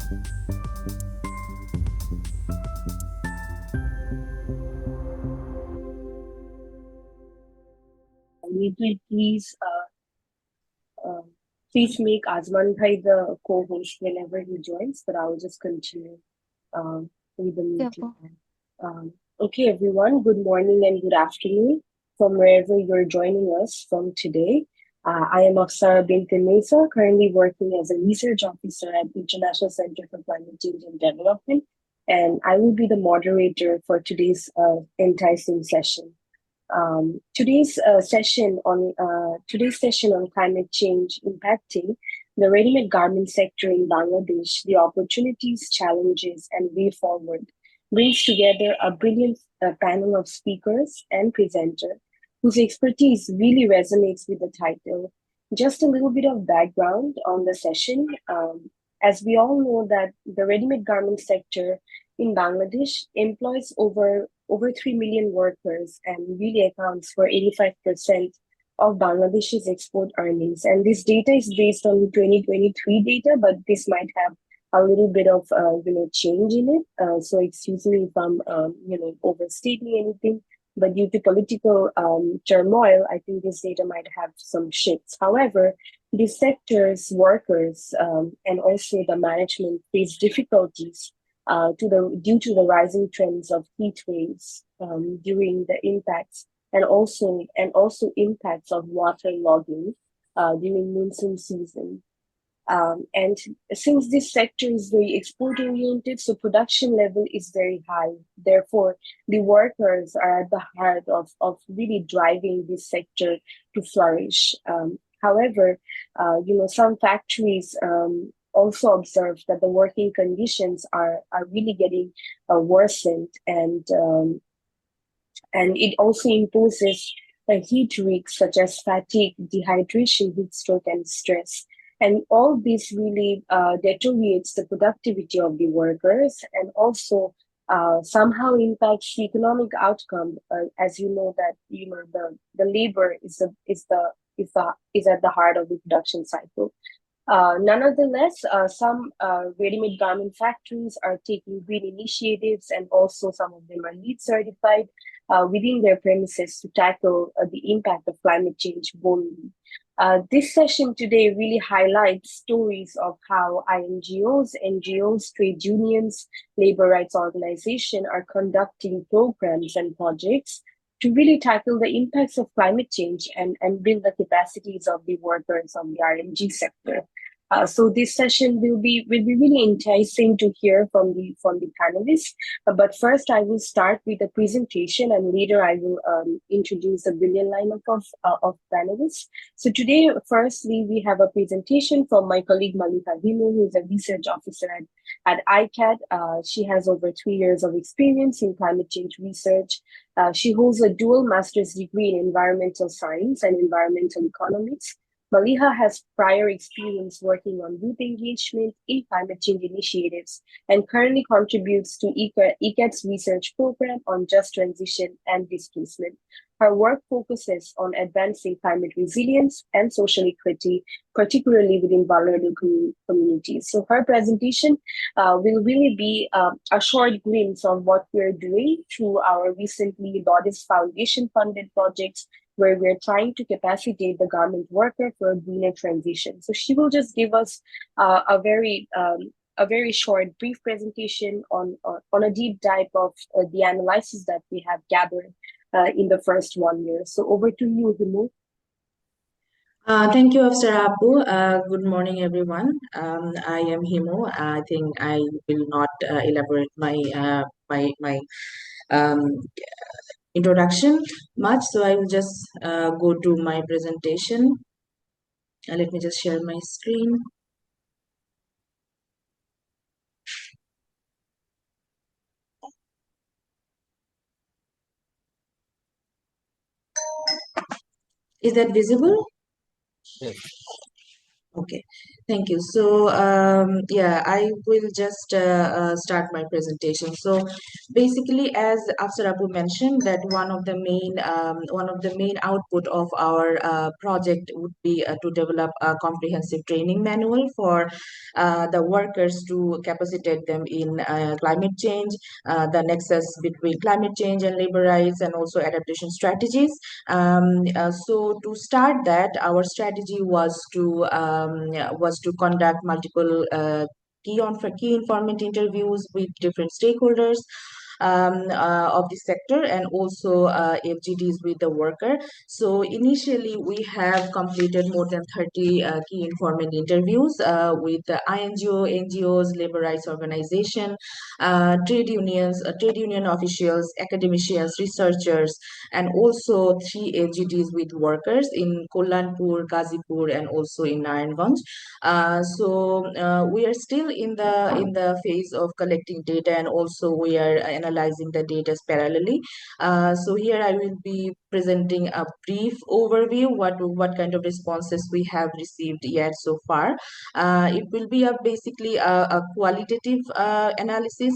Will uh, please make Azman Bhai the co-host whenever he joins, but I will just continue with the Yeah, meeting. Okay, everyone, good morning and good afternoon from wherever you're joining us from today. I am Aksara bint Mesa, currently working as a research officer at International Center for Climate Change and Development, and I will be the moderator for today's enticing session. Today's session on climate change impacting the ready-made garment sector in Bangladesh, the opportunities, challenges, and way forward, brings together a brilliant panel of speakers and presenters whose expertise really resonates with the title. Just a little bit of background on the session. As we all know that the ready-made garment sector in Bangladesh employs over 3 million workers and really accounts for 85% of Bangladesh's export earnings. And this data is based on 2023 data, but this might have a little bit of change in it. So excuse me if I'm overstating anything. But due to political turmoil, I think this data might have some shifts. However, the sector's workers and also the management face difficulties due to the rising trends of heat waves during the impacts and also impacts of water logging during monsoon season. And since this sector is very export oriented, so production level is very high. Therefore, the workers are at the heart of really driving this sector to flourish. However, some factories also observe that the working conditions are really getting worsened, and it also imposes heat risks such as fatigue, dehydration, heat stroke, and stress. And all this really deteriorates the productivity of the workers and also somehow impacts the economic outcome. As you know that the labor is at the heart of the production cycle. Nonetheless, some ready-made garment factories are taking green initiatives, and also some of them are LEED certified within their premises to tackle the impact of climate change boldly. This session today really highlights stories of how INGOs, NGOs, trade unions, labor rights organizations are conducting programs and projects to really tackle the impacts of climate change and build the capacities of the workers of the RMG sector. So this session will be really enticing to hear from the panelists. But first, I will start with a presentation, and later I will introduce a brilliant lineup of panelists. So today, firstly, we have a presentation from my colleague Malika Himu, who is a research officer at ICCCAD. She has over 3 years of experience in climate change research. She holds a dual master's degree in environmental science and environmental economics. Maliha has prior experience working on youth engagement in climate change initiatives and currently contributes to ICCCAD's research program on just transition and displacement. Her work focuses on advancing climate resilience and social equity, particularly within vulnerable communities. So her presentation will really be a short glimpse of what we're doing through our recently Lourdes Foundation funded projects where we're trying to capacitate the garment worker for a greener transition. So she will just give us a very short, brief presentation on a deep dive of the analysis that we have gathered in the first 1 year. So over to you, Himu. Thank you, Afsar Apu. Good morning, everyone. I am Himu. I think I will not elaborate my um, introduction much, so I will just go to my presentation. Let me just share my screen. Is that visible? Yes. Okay, thank you. So, yeah, I will just start my presentation. So, basically, as Afsar Abu mentioned, that one of the main output of our project would be to develop a comprehensive training manual for the workers to capacitate them in climate change, the nexus between climate change and labor rights, and also adaptation strategies. So to start that, our strategy was to conduct multiple key informant interviews with different stakeholders of the sector, and also FGDs with the worker. So initially, we have completed more than 30 key informant interviews with the INGO, NGOs, labor rights organization, trade union officials, academicians, researchers, and also three FGDs with workers in Kollanpur, Gazipur, and also in Naranganj. So we are still in the phase of collecting data, and also we are analyzing the data parallelly. So here I will be presenting a brief overview what kind of responses we have received yet so far. It will be a basically a qualitative analysis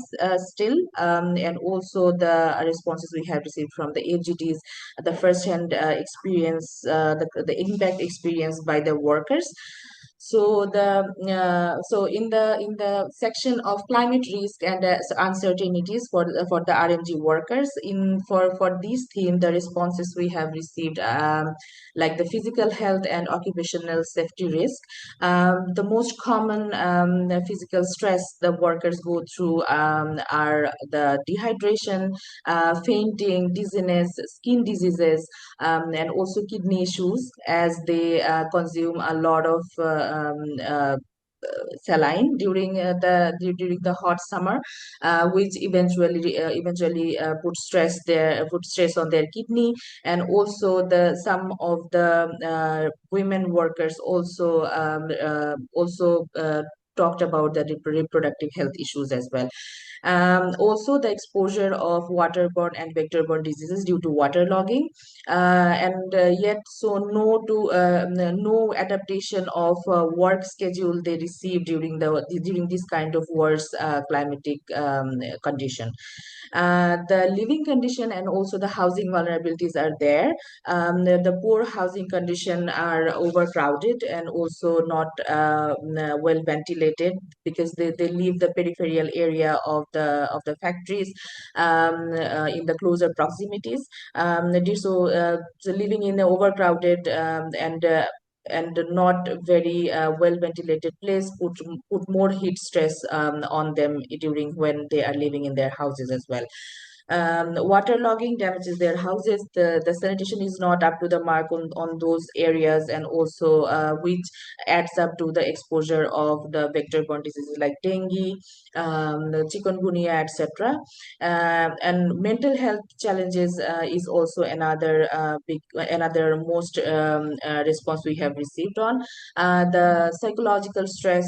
still, and also the responses we have received from the AGTs, the first-hand experience, the impact experience by the workers. So in the section of climate risk and uncertainties for the RMG workers, in for this theme, the responses we have received, like the physical health and occupational safety risk. The most common physical stress the workers go through are the dehydration, fainting, dizziness, skin diseases, and also kidney issues, as they consume a lot of saline during the hot summer, which eventually put stress on their kidney. And also the some of the women workers also talked about the reproductive health issues as well. Also, the exposure of waterborne and vector-borne diseases due to waterlogging, and yet so no adaptation of work schedule they receive during this kind of worse climatic condition. The living condition and also the housing vulnerabilities are there. The poor housing condition are overcrowded and also not well ventilated, because they leave the peripheral area of the factories in the closer proximities. So living in an overcrowded and not very well ventilated place put more heat stress on them during when they are living in their houses as well. Waterlogging damages their houses. The sanitation is not up to the mark on those areas, and also which adds up to the exposure of the vector-borne diseases like dengue, the chikungunya, etc. And mental health challenges is also another most response we have received on. The psychological stress,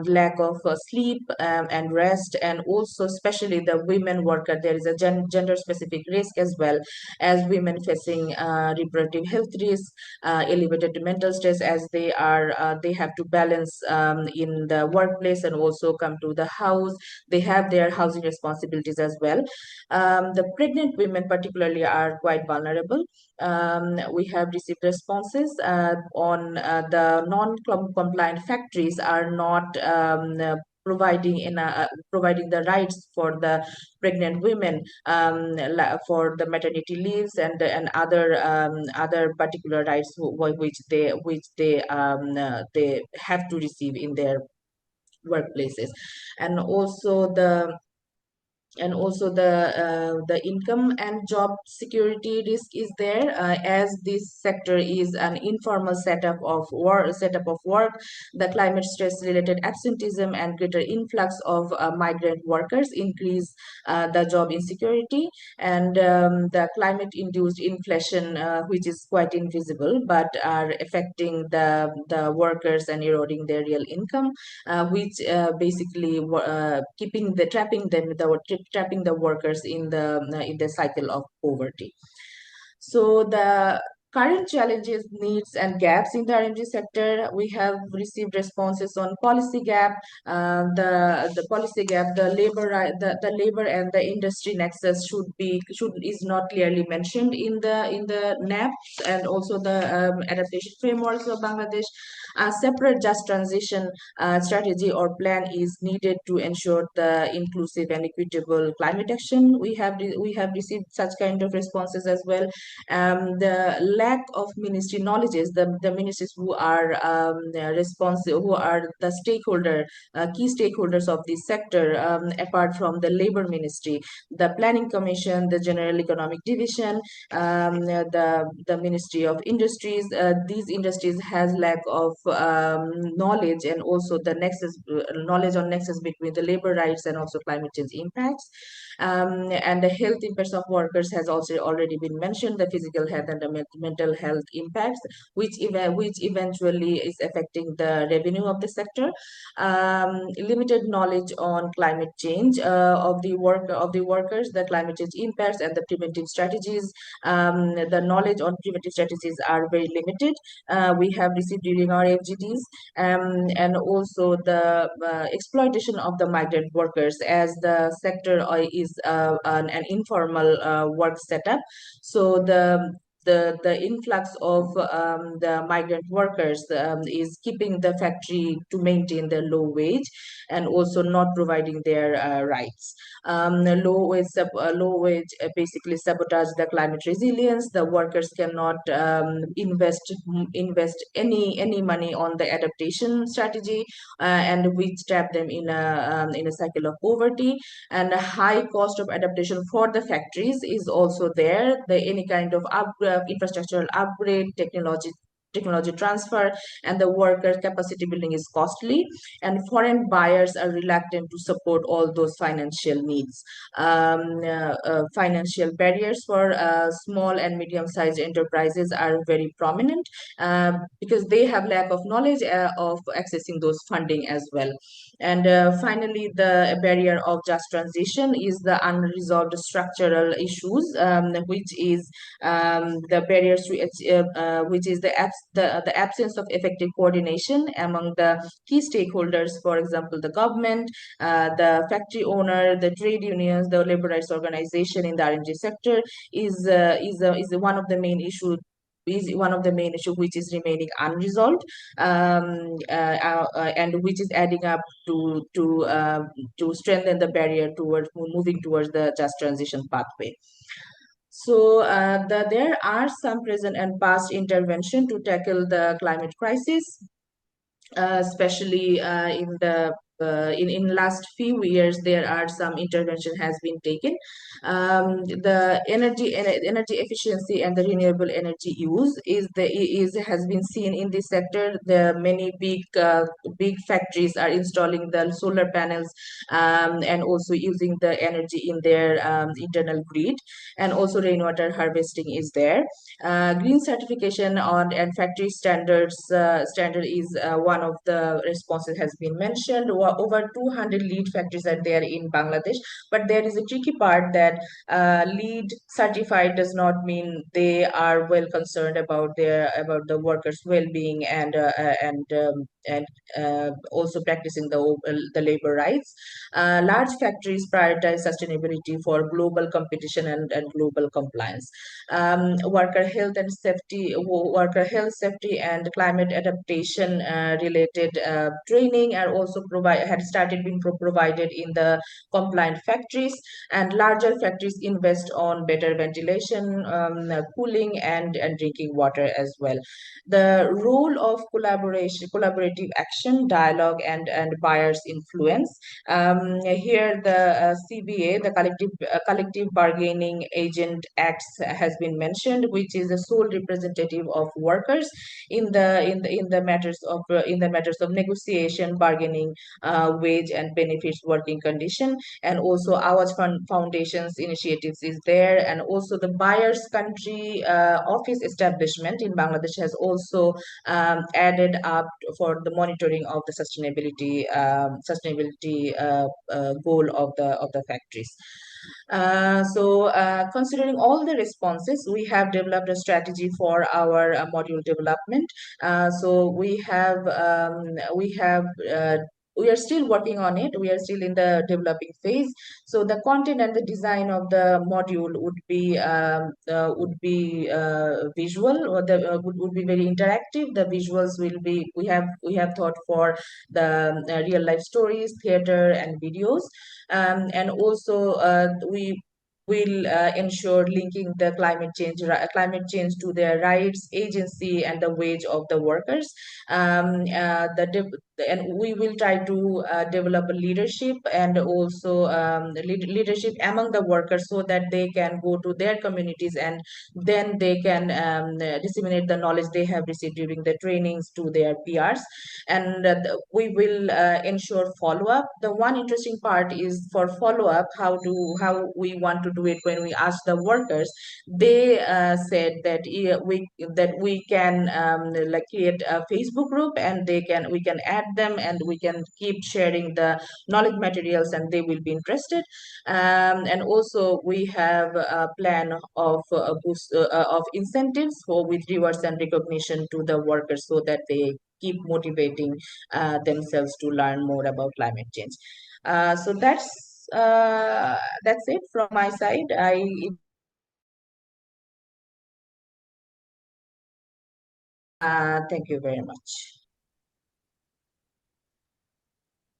lack of sleep and rest, and also especially the women worker, there is a gender specific risk as well, as women facing reproductive health risk, elevated mental stress, as they have to balance in the workplace and also come to the house. They have their housing responsibilities as well. The pregnant women particularly are quite vulnerable. We have received responses on the non-compliant factories are not providing the rights for the pregnant women, for the maternity leaves and other particular rights which they have to receive in their workplaces. And also the income and job security risk is there, as this sector is an informal setup of work. The climate stress related absenteeism and greater influx of migrant workers increase the job insecurity, and the climate induced inflation, which is quite invisible but are affecting the workers and eroding their real income, which basically keeping the trapping the workers in the cycle of poverty. So current challenges, needs, and gaps in the RMG sector. We have received responses on policy gap, the policy gap, the labor and the industry nexus should is not clearly mentioned in the NAPs and also the adaptation frameworks of Bangladesh. A separate just transition strategy or plan is needed to ensure the inclusive and equitable climate action. We have received such kind of responses as well. The lack of ministry knowledges, the ministries who are responsive, who are the key stakeholders of this sector, apart from the labor ministry, the planning commission, the general economic division, the ministry of industries. These industries has lack of knowledge and also the knowledge on nexus between the labor rights and also climate change impacts. And the health impacts of workers has also already been mentioned, the physical health and the mental health impacts, which eventually is affecting the revenue of the sector. Limited knowledge on climate change of the workers, the climate change impacts and the preventive strategies. The knowledge on preventive strategies are very limited. We have received during our FGDs, and also the exploitation of the migrant workers, as the sector is an informal work setup. So the influx of the migrant workers is keeping the factory to maintain the low wage and also not providing their rights. The low wage basically sabotage the climate resilience. The workers cannot invest any money on the adaptation strategy, and which trap them in a cycle of poverty. And a high cost of adaptation for the factories is also there. Any kind of infrastructural upgrade, technology transfer, and the worker capacity building is costly, and foreign buyers are reluctant to support all those financial needs. Financial barriers for small and medium-sized enterprises are very prominent, because they have lack of knowledge of accessing those funding as well. And finally, the barrier of just transition is the unresolved structural issues, which is the barriers to which is the absence of effective coordination among the key stakeholders, for example, the government, the factory owner, the trade unions, the labor rights organization in the RMG sector is one of the main issues, which is remaining unresolved, and which is adding up to strengthen the barrier towards moving towards the just transition pathway. So there are some present and past intervention to tackle the climate crisis, especially in last few years. There are some intervention has been taken. The energy efficiency and the renewable energy use is has been seen in this sector. The many big factories are installing the solar panels, and also using the energy in their internal grid, and also rainwater harvesting is there. Green certification on and factory standard is one of the responses has been mentioned. Over 200 lead factories are there in Bangladesh, but there is a tricky part that lead certified does not mean they are well concerned about the workers' well-being and also practicing the labor rights. Large factories prioritize sustainability for global competition and global compliance. Worker health, safety, and climate adaptation related training are also had started being provided in the compliant factories, and larger factories invest on better ventilation, cooling, and drinking water as well. The role of collaborative action, dialogue, and buyers influence. Here, the CBA, the Collective Bargaining Agent Acts, has been mentioned, which is the sole representative of workers in the matters of negotiation, bargaining, wage and benefits, working condition, and also our foundation's initiatives is there, and also the buyers country office establishment in Bangladesh has also added up for the monitoring of the sustainability goal of the factories. Considering all the responses, we have developed a strategy for our module development. We are still working on it. We are still in the developing phase. So the content and the design of the module would be visual, or would be very interactive. The visuals will be, we have thought for the real life stories, theater, and videos, and also we will ensure linking the climate change to their rights, agency, and the wage of the workers. And we will try to develop a leadership, and also leadership among the workers, so that they can go to their communities, and then they can disseminate the knowledge they have received during the trainings to their peers. And we will ensure follow-up. The one interesting part is for follow-up, how we want to do it. When we ask the workers, they said that we can like create a Facebook group, and we can add them, and we can keep sharing the knowledge materials, and they will be interested. And also we have a plan of boost of incentives for with rewards and recognition to the workers, so that they keep motivating themselves to learn more about climate change. So that's it from my side. Thank you very much.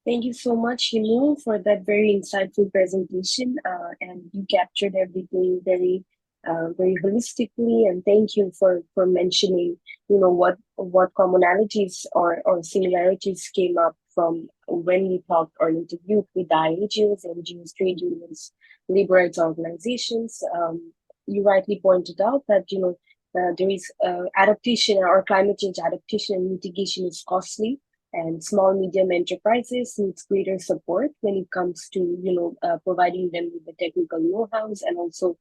Thank you so much, Himu, for that very insightful presentation. And you captured everything very holistically. And thank you for mentioning, what commonalities or similarities came up from when we talked or interviewed with the NGOs, trade unions, labor rights organizations. You rightly pointed out that there is adaptation or climate change adaptation and mitigation is costly, and small medium enterprises needs greater support when it comes to providing them with the technical know-hows, and also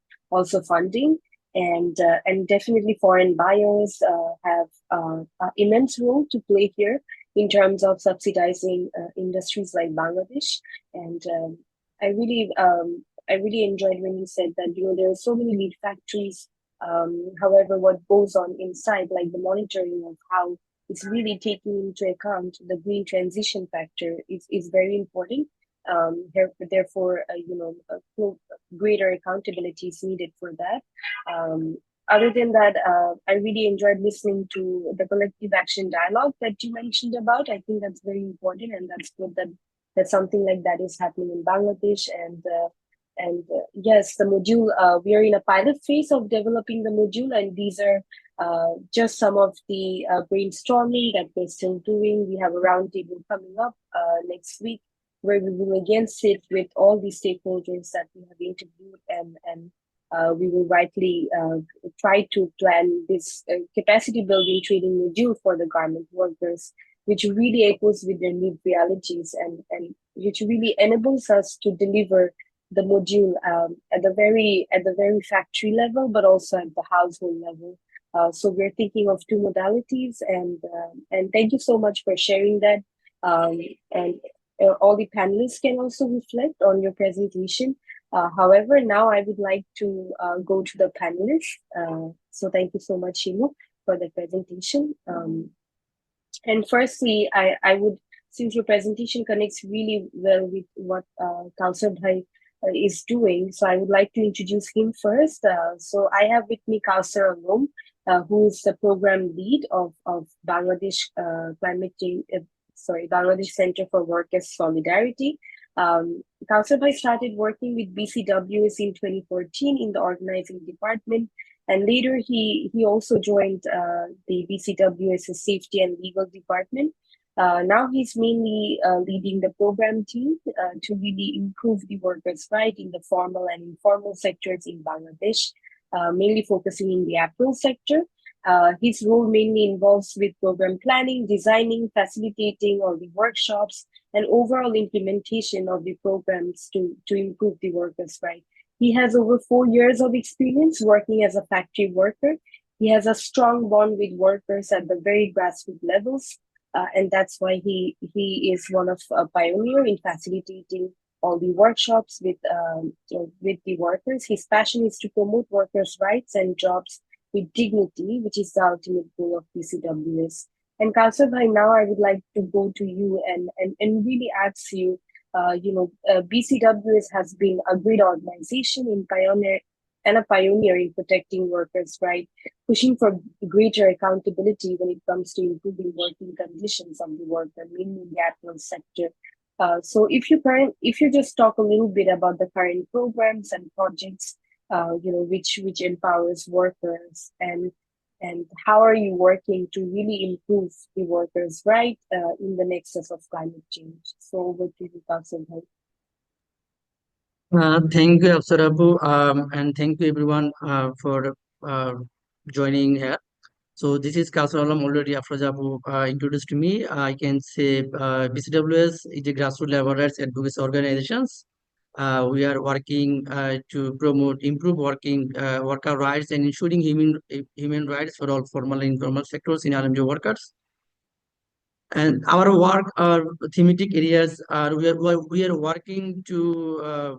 funding. And definitely foreign buyers have an immense role to play here in terms of subsidizing industries like Bangladesh. And I really enjoyed when you said that there are so many lead factories. However, what goes on inside, like the monitoring of how it's really taking into account the green transition factor is very important. Therefore, greater accountability is needed for that. Other than that, I really enjoyed listening to the collective action dialogue that you mentioned about. I think that's very important, and that's good that something like that is happening in Bangladesh. And yes, the module, we are in a pilot phase of developing the module, and these are just some of the brainstorming that we're still doing. We have a roundtable coming up next week, where we will again sit with all the stakeholders that we have interviewed, and we will rightly try to plan this capacity building training module for the garment workers, which really echoes with their lived realities, and which really enables us to deliver the module at the very factory level, but also at the household level. So we're thinking of two modalities, and thank you so much for sharing that. And all the panelists can also reflect on your presentation. However, now I would like to go to the panelists. So thank you so much, Shimu, for the presentation. And firstly, I would, since your presentation connects really well with what Kausar Bhai is doing, so I would like to introduce him first. So I have with me Kausar Alom, who is the program lead of Bangladesh Climate Change, Bangladesh Center for Workers' Solidarity. Kausar Bhai started working with BCWS in 2014 in the organizing department, and later he also joined the BCWS Safety and Legal Department. Now he's mainly leading the program team to really improve the workers' right in the formal and informal sectors in Bangladesh, mainly focusing in the apparel sector. His role mainly involves with program planning, designing, facilitating all the workshops, and overall implementation of the programs to improve the workers' right. He has over 4 years of experience working as a factory worker. He has a strong bond with workers at the very grassroots levels. and that's why he is one of a pioneer in facilitating all the workshops with the workers. His passion is to promote workers' rights and jobs with dignity, which is the ultimate goal of BCWS. And Kausar bhai, now I would like to go to you and really ask you, BCWS has been a great organization in pioneer and a pioneer in protecting workers' rights, pushing for greater accountability when it comes to improving working conditions of the worker, mainly in the apparel sector. So if you just talk a little bit about the current programs and projects, which empowers workers, and how are you working to really improve the workers' right in the nexus of climate change? So over to you, Kausar bhai. Thank you, Apsarabu, and thank you everyone for uh, joining here. So this is Kausar Alam already Afrojabu introduced me. I can say BCWS is a grassroots labor rights advocacy organizations. We are working to promote, improve worker rights and ensuring human rights for all formal and informal sectors in LMG workers. And our work, our thematic areas are we are working to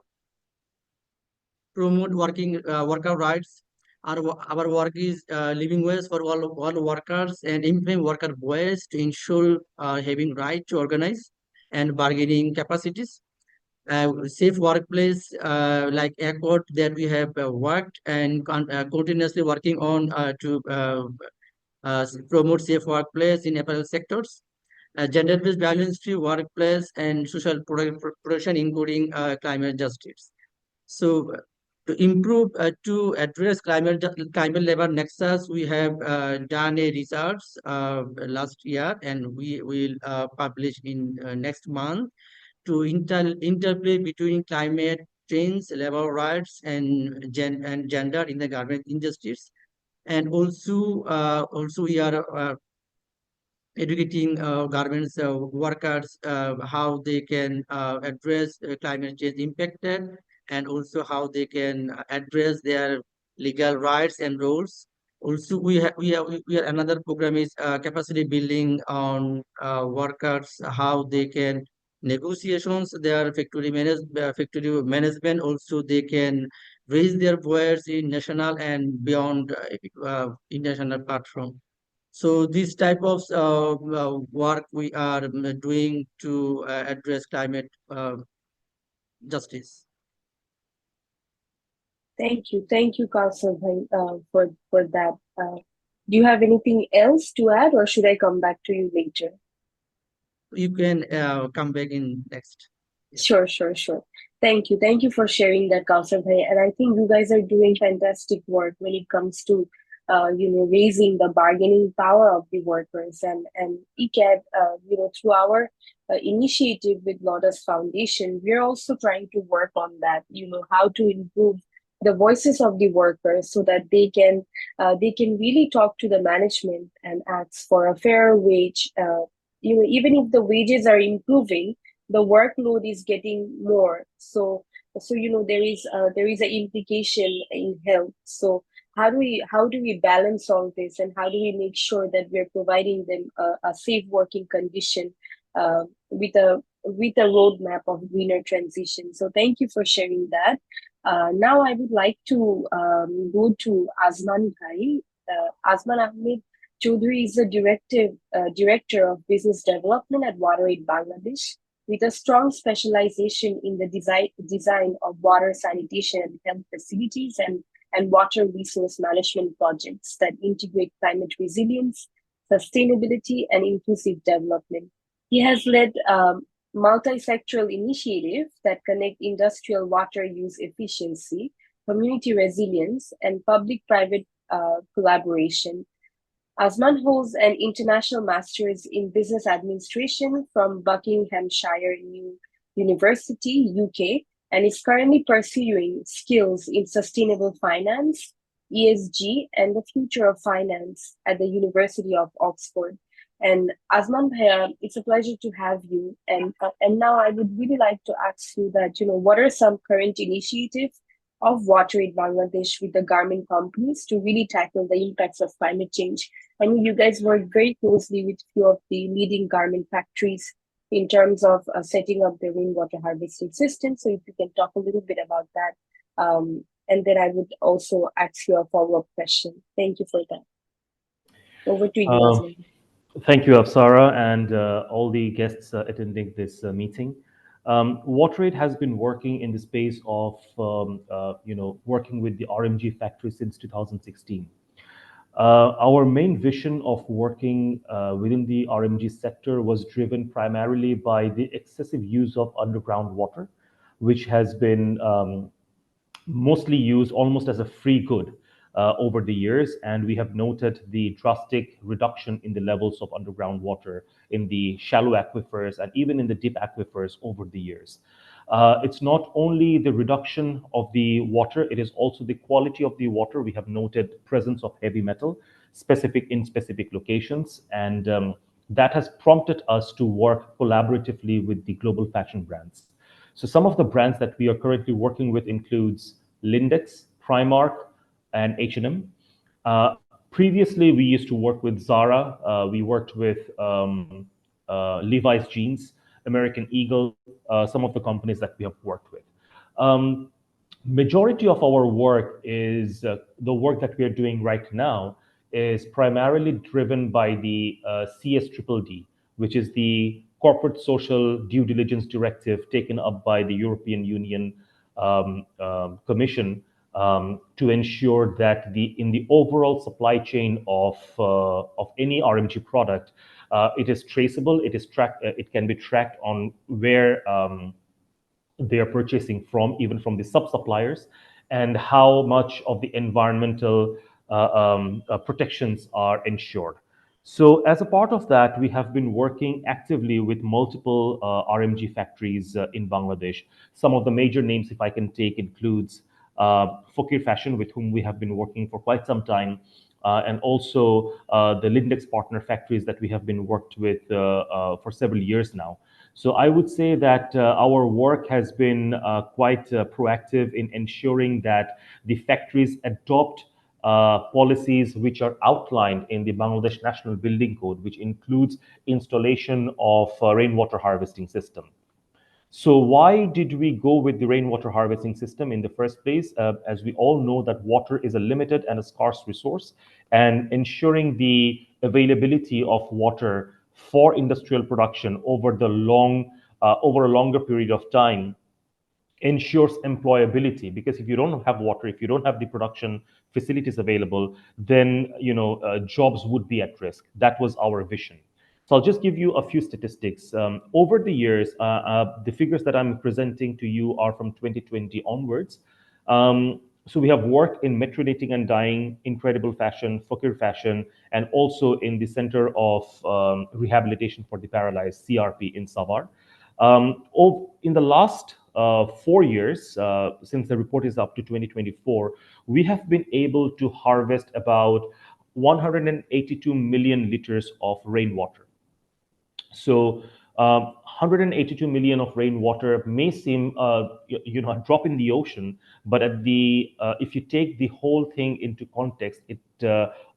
promote worker rights. Our work is living ways for all workers and implement worker voice to ensure having right to organize and bargaining capacities. Safe workplace like accord that we have worked and continuously working on to promote safe workplace in apparel sectors, gender-based violence-free workplace and social protection, including climate justice. So to improve, to address climate labor nexus, we have done a research last year, and we will publish in next month to interplay between climate change, labor rights, and gender in the garment industries. And also we are educating garments workers how they can address climate change impacted, and also how they can address their legal rights and roles. Also, we are another program is capacity building on workers, how they can negotiations their factory management. Also, they can raise their voice in national and beyond international platform. So this type of work we are doing to address climate justice. Thank you, Kausar bhai, for that. Do you have anything else to add, or should I come back to you later? You can come back in next. Sure, sure, sure. Thank you for sharing that, Kausar bhai. And I think you guys are doing fantastic work when it comes to, raising the bargaining power of the workers, and ICCCAD, through our initiative with Lotus Foundation, we're also trying to work on that. How to improve the voices of the workers so that they can really talk to the management and ask for a fair wage. Even if the wages are improving, the workload is getting more. So there is an implication in health. So how do we balance all this, and how do we make sure that we're providing them a safe working condition, with a roadmap of greener transition? So thank you for sharing that. Now I would like to go to Azman Bhai. Azman Ahmed Choudhury is the director of business development at WaterAid Bangladesh, with a strong specialization in the design of water sanitation and health facilities, and water resource management projects that integrate climate resilience, sustainability, and inclusive development. He has led multi-sectoral initiatives that connect industrial water use efficiency, community resilience, and public-private collaboration. Asman holds an international master's in business administration from Buckinghamshire University, UK, and is currently pursuing skills in sustainable finance, ESG, and the future of finance at the University of Oxford. And Asman Bhaiya, it's a pleasure to have you. And now I would really like to ask you that, what are some current initiatives of water in Bangladesh with the garment companies to really tackle the impacts of climate change. I mean, you guys work very closely with few of the leading garment factories in terms of setting up the rainwater harvesting system. So if you can talk a little bit about that, and then I would also ask you a follow-up question. Thank you for that. Over to you, Uh, Azman. Thank you, Afsara, and all the guests attending this meeting. WaterAid has been working in the space of, working with the RMG factory since 2016. Our main vision of working within the RMG sector was driven primarily by the excessive use of underground water, which has been mostly used almost as a free good over the years. And we have noted the drastic reduction in the levels of underground water in the shallow aquifers and even in the deep aquifers over the years. It's not only the reduction of the water, it is also the quality of the water. We have noted presence of heavy metal specific in specific locations. And that has prompted us to work collaboratively with the global fashion brands. So some of the brands that we are currently working with includes Lindex, Primark, and H&M. Previously, we used to work with Zara. We worked with Levi's Jeans, American Eagle, some of the companies that we have worked with. Um, Majority of our work is the work that we are doing right now is primarily driven by the CSDDD, which is the Corporate Social Due Diligence Directive taken up by the European Union Commission to ensure that in the overall supply chain of any RMG product, it is traceable, it can be tracked on where they are purchasing from, even from the sub-suppliers, and how much of the environmental protections are ensured. So as a part of that, we have been working actively with multiple RMG factories in Bangladesh. Some of the major names, if I can take, includes Fakir Fashion, with whom we have been working for quite some time, and also the Lindex partner factories that we have been worked with for several years now. So I would say that our work has been quite proactive in ensuring that the factories adopt policies which are outlined in the Bangladesh National Building Code, which includes installation of rainwater harvesting system. So why did we go with the rainwater harvesting system in the first place? As we all know that water is a limited and a scarce resource, and ensuring the availability of water for industrial production over a longer period of time ensures employability, because if you don't have water, if you don't have the production facilities available, then jobs would be at risk. That was our vision. So I'll just give you a few statistics. Over the years, the figures that I'm presenting to you are from 2020 onwards. So we have worked in metro knitting and dyeing, incredible fashion, fakir fashion, and also in the Center of Rehabilitation for the Paralyzed, CRP, in Savar. In the last 4 years, since the report is up to 2024, we have been able to harvest about 182 million liters of rainwater. So 182 million of rainwater may seem a drop in the ocean, but if you take the whole thing into context, it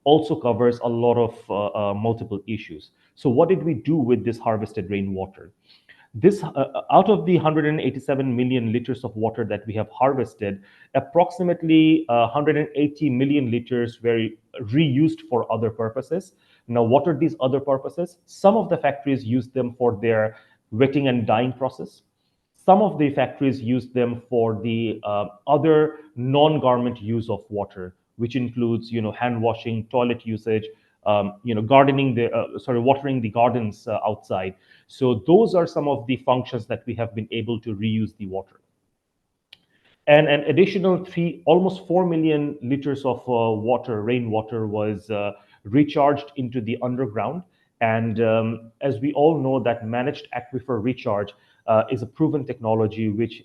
also covers a lot of multiple issues. So what did we do with this harvested rainwater? This out of the 187 million liters of water that we have harvested, approximately 180 million liters were reused for other purposes. Now, what are these other purposes? Some of the factories use them for their wetting and dyeing process. Some of the factories use them for the other non-garment use of water, which includes, hand washing, toilet usage, gardening, watering the gardens outside. So those are some of the functions that we have been able to reuse the water. And an additional almost 4 million liters of rainwater was recharged into the underground. And as we all know, that managed aquifer recharge is a proven technology which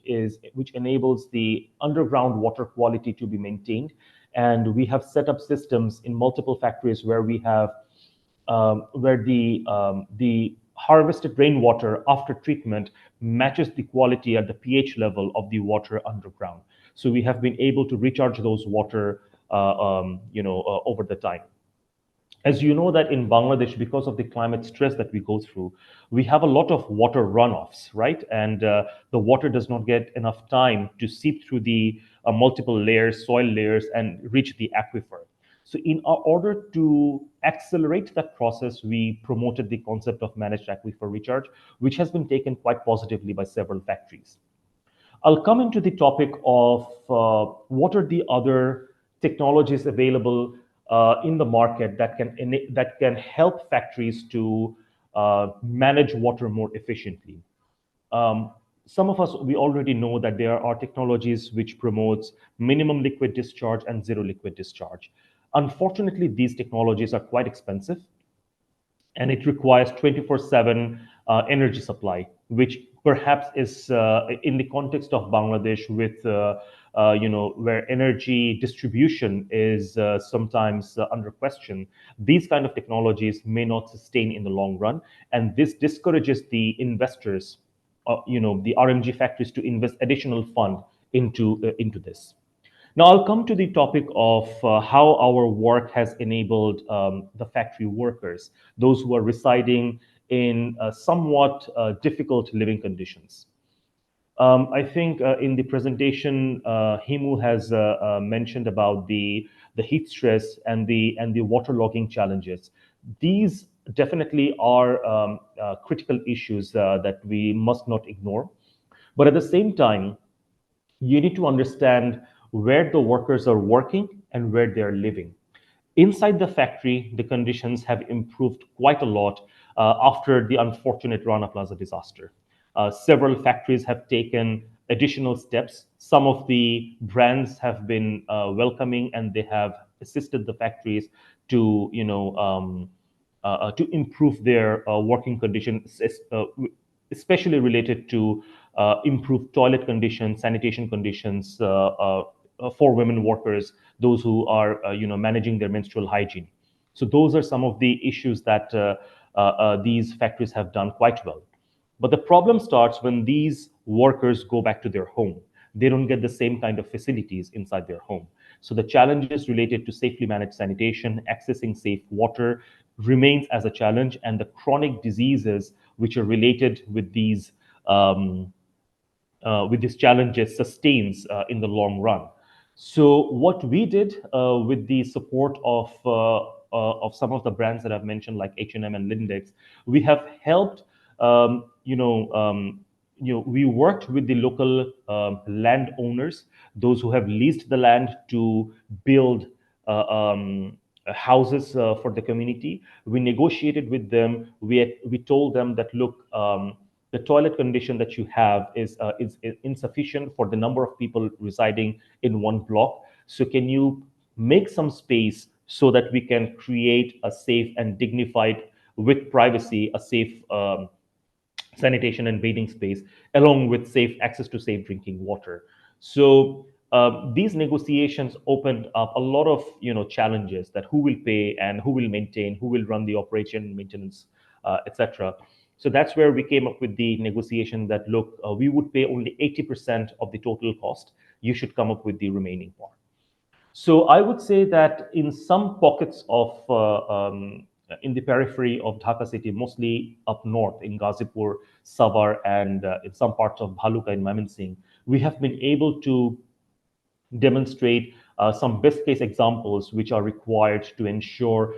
enables the underground water quality to be maintained. And we have set up systems in multiple factories where the harvested rainwater after treatment matches the quality at the pH level of the water underground. So we have been able to recharge those water, over the time. As you know that in Bangladesh, because of the climate stress that we go through, we have a lot of water runoffs, right? And the water does not get enough time to seep through the multiple layers, soil layers, and reach the aquifer. So in order to accelerate that process, we promoted the concept of managed aquifer recharge, which has been taken quite positively by several factories. I'll come into the topic of what are the other technologies available in the market that can help factories to manage water more efficiently. Um, some of us we already know that there are technologies which promotes minimum liquid discharge and zero liquid discharge. Unfortunately, these technologies are quite expensive and it requires 24/7 energy supply, which perhaps is in the context of Bangladesh with where energy distribution is sometimes under question. These kind of technologies may not sustain in the long run, and this discourages the investors, the RMG factories to invest additional fund into this. Now, I'll come to the topic of how our work has enabled the factory workers, those who are residing in somewhat difficult living conditions. I think in the presentation, Himu has mentioned about the heat stress and the waterlogging challenges. These definitely are critical issues that we must not ignore. But at the same time, you need to understand where the workers are working and where they're living. Inside the factory, the conditions have improved quite a lot after the unfortunate Rana Plaza disaster. Several factories have taken additional steps. Some of the brands have been welcoming and they have assisted the factories to, to improve their working conditions, especially related to improved toilet conditions, sanitation conditions for women workers, those who are managing their menstrual hygiene. So those are some of the issues that these factories have done quite well. But the problem starts when these workers go back to their home. They don't get the same kind of facilities inside their home. So the challenges related to safely managed sanitation, accessing safe water remains as a challenge, and the chronic diseases which are related um, with these challenges sustains in the long run. So what we did with the support of some of the brands that I've mentioned, like H&M and Lindex, we have helped. We worked with the local landowners, those who have leased the land to build houses for the community. We negotiated with them. We told them that look. The toilet condition that you have is insufficient for the number of people residing in one block. So can you make some space so that we can create a safe and dignified, with privacy, a safe sanitation and bathing space, along with safe access to safe drinking water. So these negotiations opened up a lot of challenges, that who will pay and who will maintain, who will run the operation, maintenance, etc. So that's where we came up with the negotiation that look, we would pay only 80% of the total cost. You should come up with the remaining part. So I would say that in some pockets of in the periphery of Dhaka city, mostly up north in Ghazipur, Savar, and in some parts of Bhaluka and Mymensingh, we have been able to demonstrate some best case examples which are required to ensure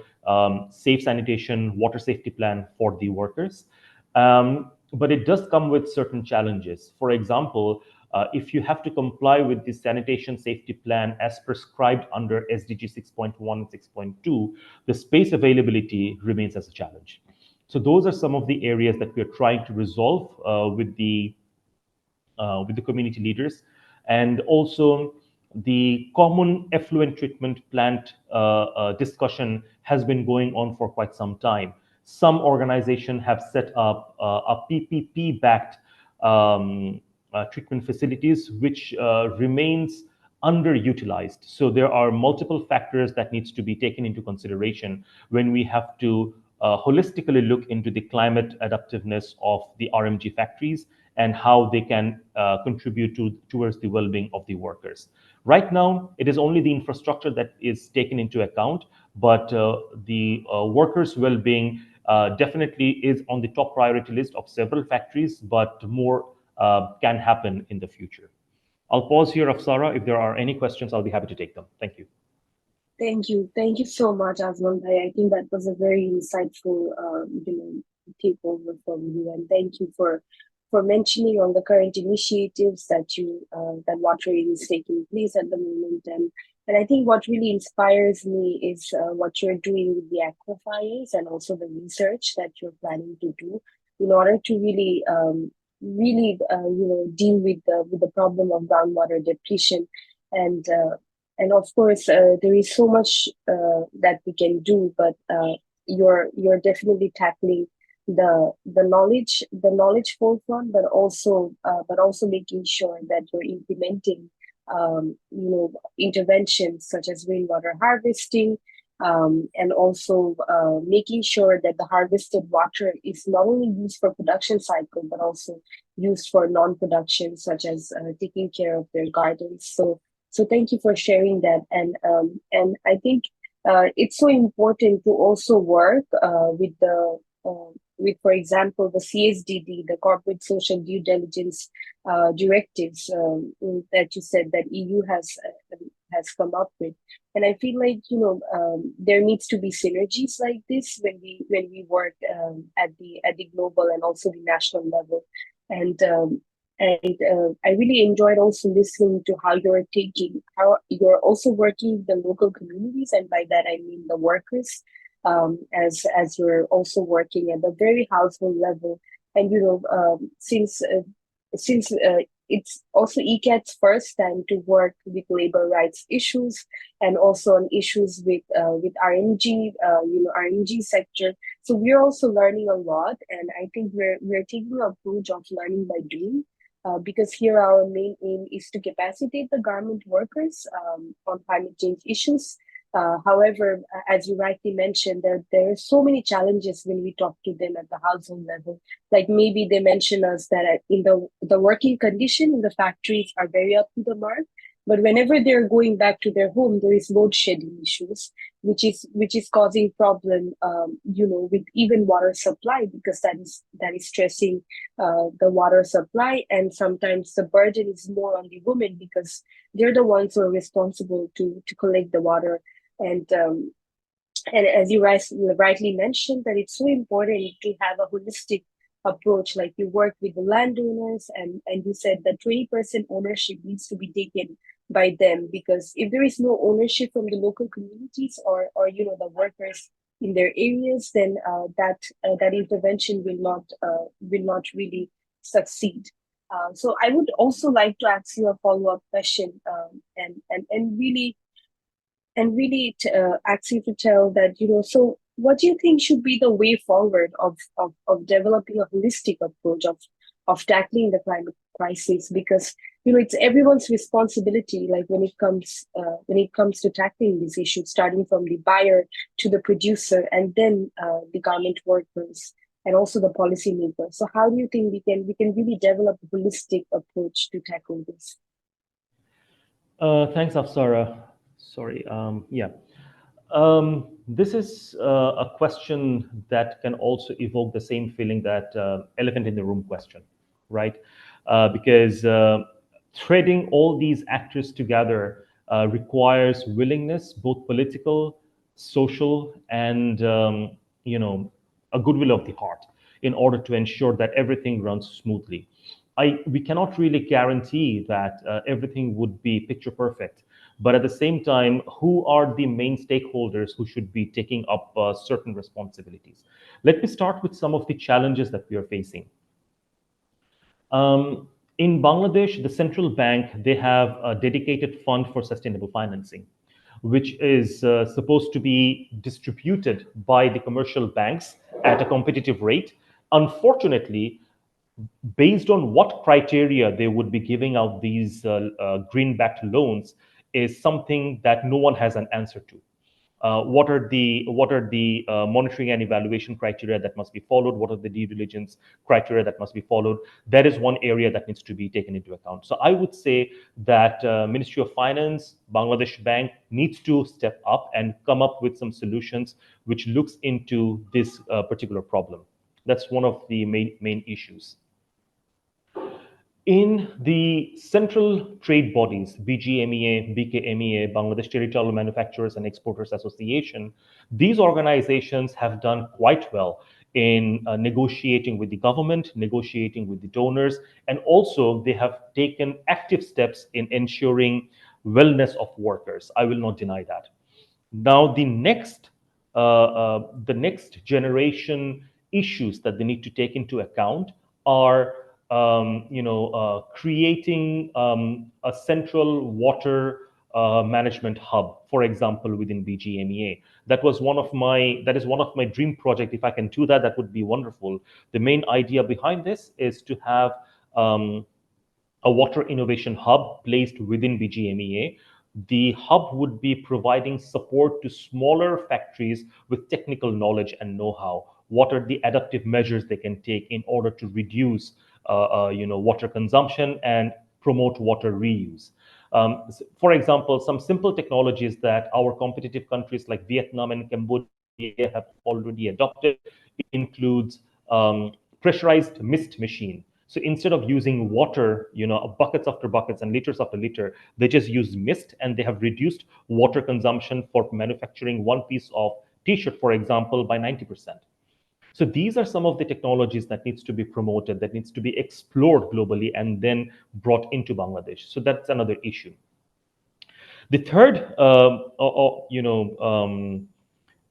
safe sanitation, water safety plan for the workers. But it does come with certain challenges. For example, if you have to comply with the sanitation safety plan as prescribed under SDG 6.1 and 6.2, the space availability remains as a challenge. So those are some of the areas that we are trying to resolve with the community leaders. And also the common effluent treatment plant discussion has been going on for quite some time. Some organizations have set up a PPP backed treatment facilities, which remains underutilized. So there are multiple factors that needs to be taken into consideration when we have to holistically look into the climate adaptiveness of the RMG factories and how they can contribute towards the well-being of the workers. Right now, it is only the infrastructure that is taken into account, but the workers' well-being definitely is on the top priority list of several factories, but more can happen in the future. I'll pause here, Afsara. If there are any questions, I'll be happy to take them. Thank you. Thank you. Thank you so much, Azman Bhai. I think that was a very insightful, takeover from you. And thank you for mentioning all the current initiatives that Water Aid is taking place at the moment. And I think what really inspires me is what you're doing with the aquifers and also the research that you're planning to do in order to really deal with the problem of groundwater depletion. And and of course, there is so much that we can do, but you're definitely tackling the knowledge forefront, but also making sure that you're implementing interventions such as rainwater harvesting, and also making sure that the harvested water is not only used for production cycle but also used for non-production, such as taking care of their gardens. So thank you for sharing that, and I think it's so important to also work with, for example, the CSDD, the Corporate Social Due Diligence directives that you said that EU has come up with. And I feel like there needs to be synergies like this when we work at the global and also the national level. And I really enjoyed also listening to how you're also working with the local communities, and by that I mean the workers, as you're also working at the very household level. And since it's also ICCCAD's first time to work with labor rights issues and also on issues with RMG, RMG sector. So we're also learning a lot, and I think we're taking an approach of learning by doing. Because here our main aim is to capacitate the garment workers on climate change issues. However, as you rightly mentioned, there are so many challenges when we talk to them at the household level. Like maybe they mention us that in the working condition in the factories are very up to the mark, but whenever they're going back to their home, there is load shedding issues, which is causing problem, with even water supply, because that is stressing the water supply, and sometimes the burden is more on the women because they're the ones who are responsible to collect the water. And as you rightly mentioned, that it's so important to have a holistic approach. Like you work with the landowners, and you said that 20% ownership needs to be taken by them, because if there is no ownership from the local communities or the workers in their areas, then that intervention will not really succeed. So I would also like to ask you a follow-up question, and really ask you to tell that, so what do you think should be the way forward of developing a holistic approach of tackling the climate crisis? Because it's everyone's responsibility, like when it comes to tackling these issues, starting from the buyer to the producer, and then the garment workers and also the policymakers. So how do you think we can really develop a holistic approach to tackle this? Thanks, Afsara. Sorry. Yeah. This is a question that can also evoke the same feeling that elephant in the room question, right? Because threading all these actors together requires willingness, both political, social, and a goodwill of the heart, in order to ensure that everything runs smoothly. We cannot really guarantee that everything would be picture perfect, but at the same time, who are the main stakeholders who should be taking up certain responsibilities? Let me start with some of the challenges that we are facing. In Bangladesh, the central bank, they have a dedicated fund for sustainable financing, which is supposed to be distributed by the commercial banks at a competitive rate. Unfortunately, based on what criteria they would be giving out these green-backed loans is something that no one has an answer to. what are the monitoring and evaluation criteria that must be followed? What are the due diligence criteria that must be followed? That is one area that needs to be taken into account. So I would say that Ministry of Finance, Bangladesh Bank needs to step up and come up with some solutions which looks into this particular problem. That's one of the main issues. In the central trade bodies, BGMEA, BKMEA, Bangladesh Territorial Manufacturers and Exporters Association, these organizations have done quite well in negotiating with the government, negotiating with the donors, and also they have taken active steps in ensuring wellness of workers. I will not deny that. Now, the next generation issues that they need to take into account are, creating a central water management hub, for example, within BGMEA. That is one of my dream project. If I can do that, that would be wonderful. The main idea behind this is to have um, a water innovation hub placed within BGMEA. The hub would be providing support to smaller factories with technical knowledge and know-how. What are the adaptive measures they can take in order to reduce, water consumption and promote water reuse? For example, some simple technologies that our competitive countries like Vietnam and Cambodia have already adopted includes pressurized mist machine. So instead of using water, buckets after buckets and liters after liter, they just use mist, and they have reduced water consumption for manufacturing one piece of t-shirt, for example, by 90%. So these are some of the technologies that needs to be promoted, that needs to be explored globally and then brought into Bangladesh. So that's another issue. The third,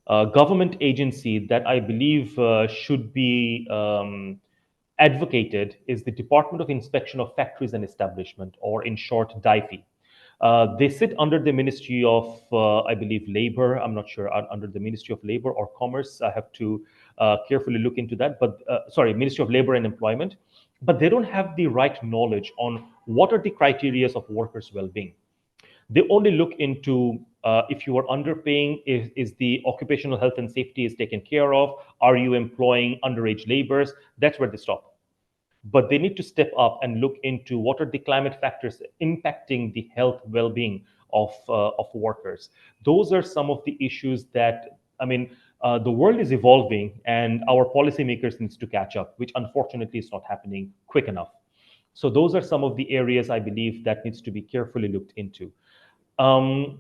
government agency that I believe should be advocated is the Department of Inspection of Factories and Establishment, or in short, DIFE. They sit under the Ministry of, I believe, Labor. I'm not sure, under the Ministry of Labor or Commerce. I have to carefully look into that. But sorry, Ministry of Labor and Employment. But they don't have the right knowledge on what are the criteria of workers' well-being. They only look into if you are underpaying, is the occupational health and safety is taken care of? Are you employing underage laborers? That's where they stop. But they need to step up and look into what are the climate factors impacting the health well-being of workers. Those are some of the issues that, the world is evolving and our policymakers needs to catch up, which unfortunately is not happening quick enough. So those are some of the areas I believe that needs to be carefully looked into. Um,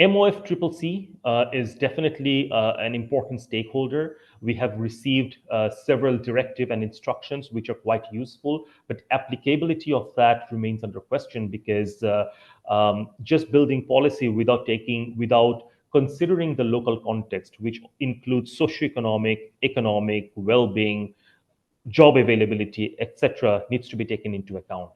MOFCCC is definitely an important stakeholder. We have received several directives and instructions which are quite useful, but applicability of that remains under question because just building policy without considering the local context, which includes socioeconomic, economic, well-being, job availability, etc., needs to be taken into account.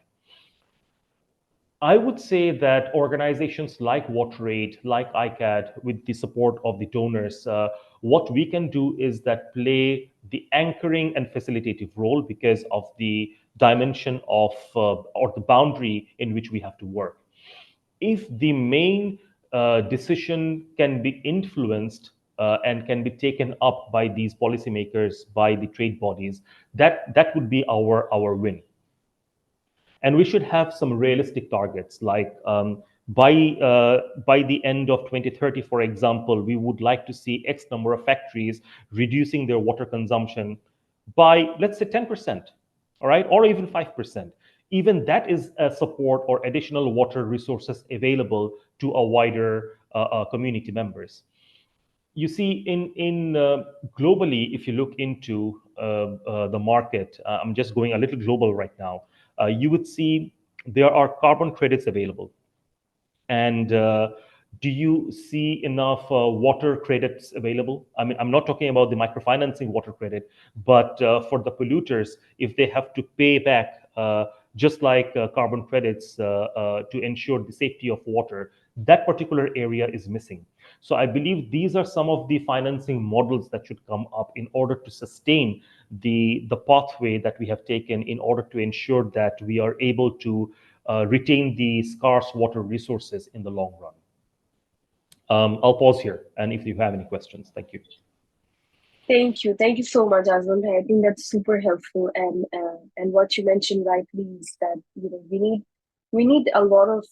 I would say that organizations like WaterAid, like ICCCAD, with the support of the donors, what we can do is that play the anchoring and facilitative role because of the dimension of or the boundary in which we have to work. If the main decision can be influenced and can be taken up by these policymakers, by the trade bodies, that would be our win. And we should have some realistic targets, like by the end of 2030, for example, we would like to see X number of factories reducing their water consumption by, let's say, 10%, all right, or even 5%. Even that is a support or additional water resources available to a wider community members. You see, in globally, if you look into the market, I'm just going a little global right now. You would see there are carbon credits available. And do you see enough water credits available? I mean, I'm not talking about the microfinancing water credit, but for the polluters, if they have to pay back, just like carbon credits to ensure the safety of water, that particular area is missing. So I believe these are some of the financing models that should come up in order to sustain the pathway that we have taken in order to ensure that we are able to retain the scarce water resources in the long run. I'll pause here, and if you have any questions, thank you. Thank you so much, Azman. I think that's super helpful, and what you mentioned rightly is that we need a lot of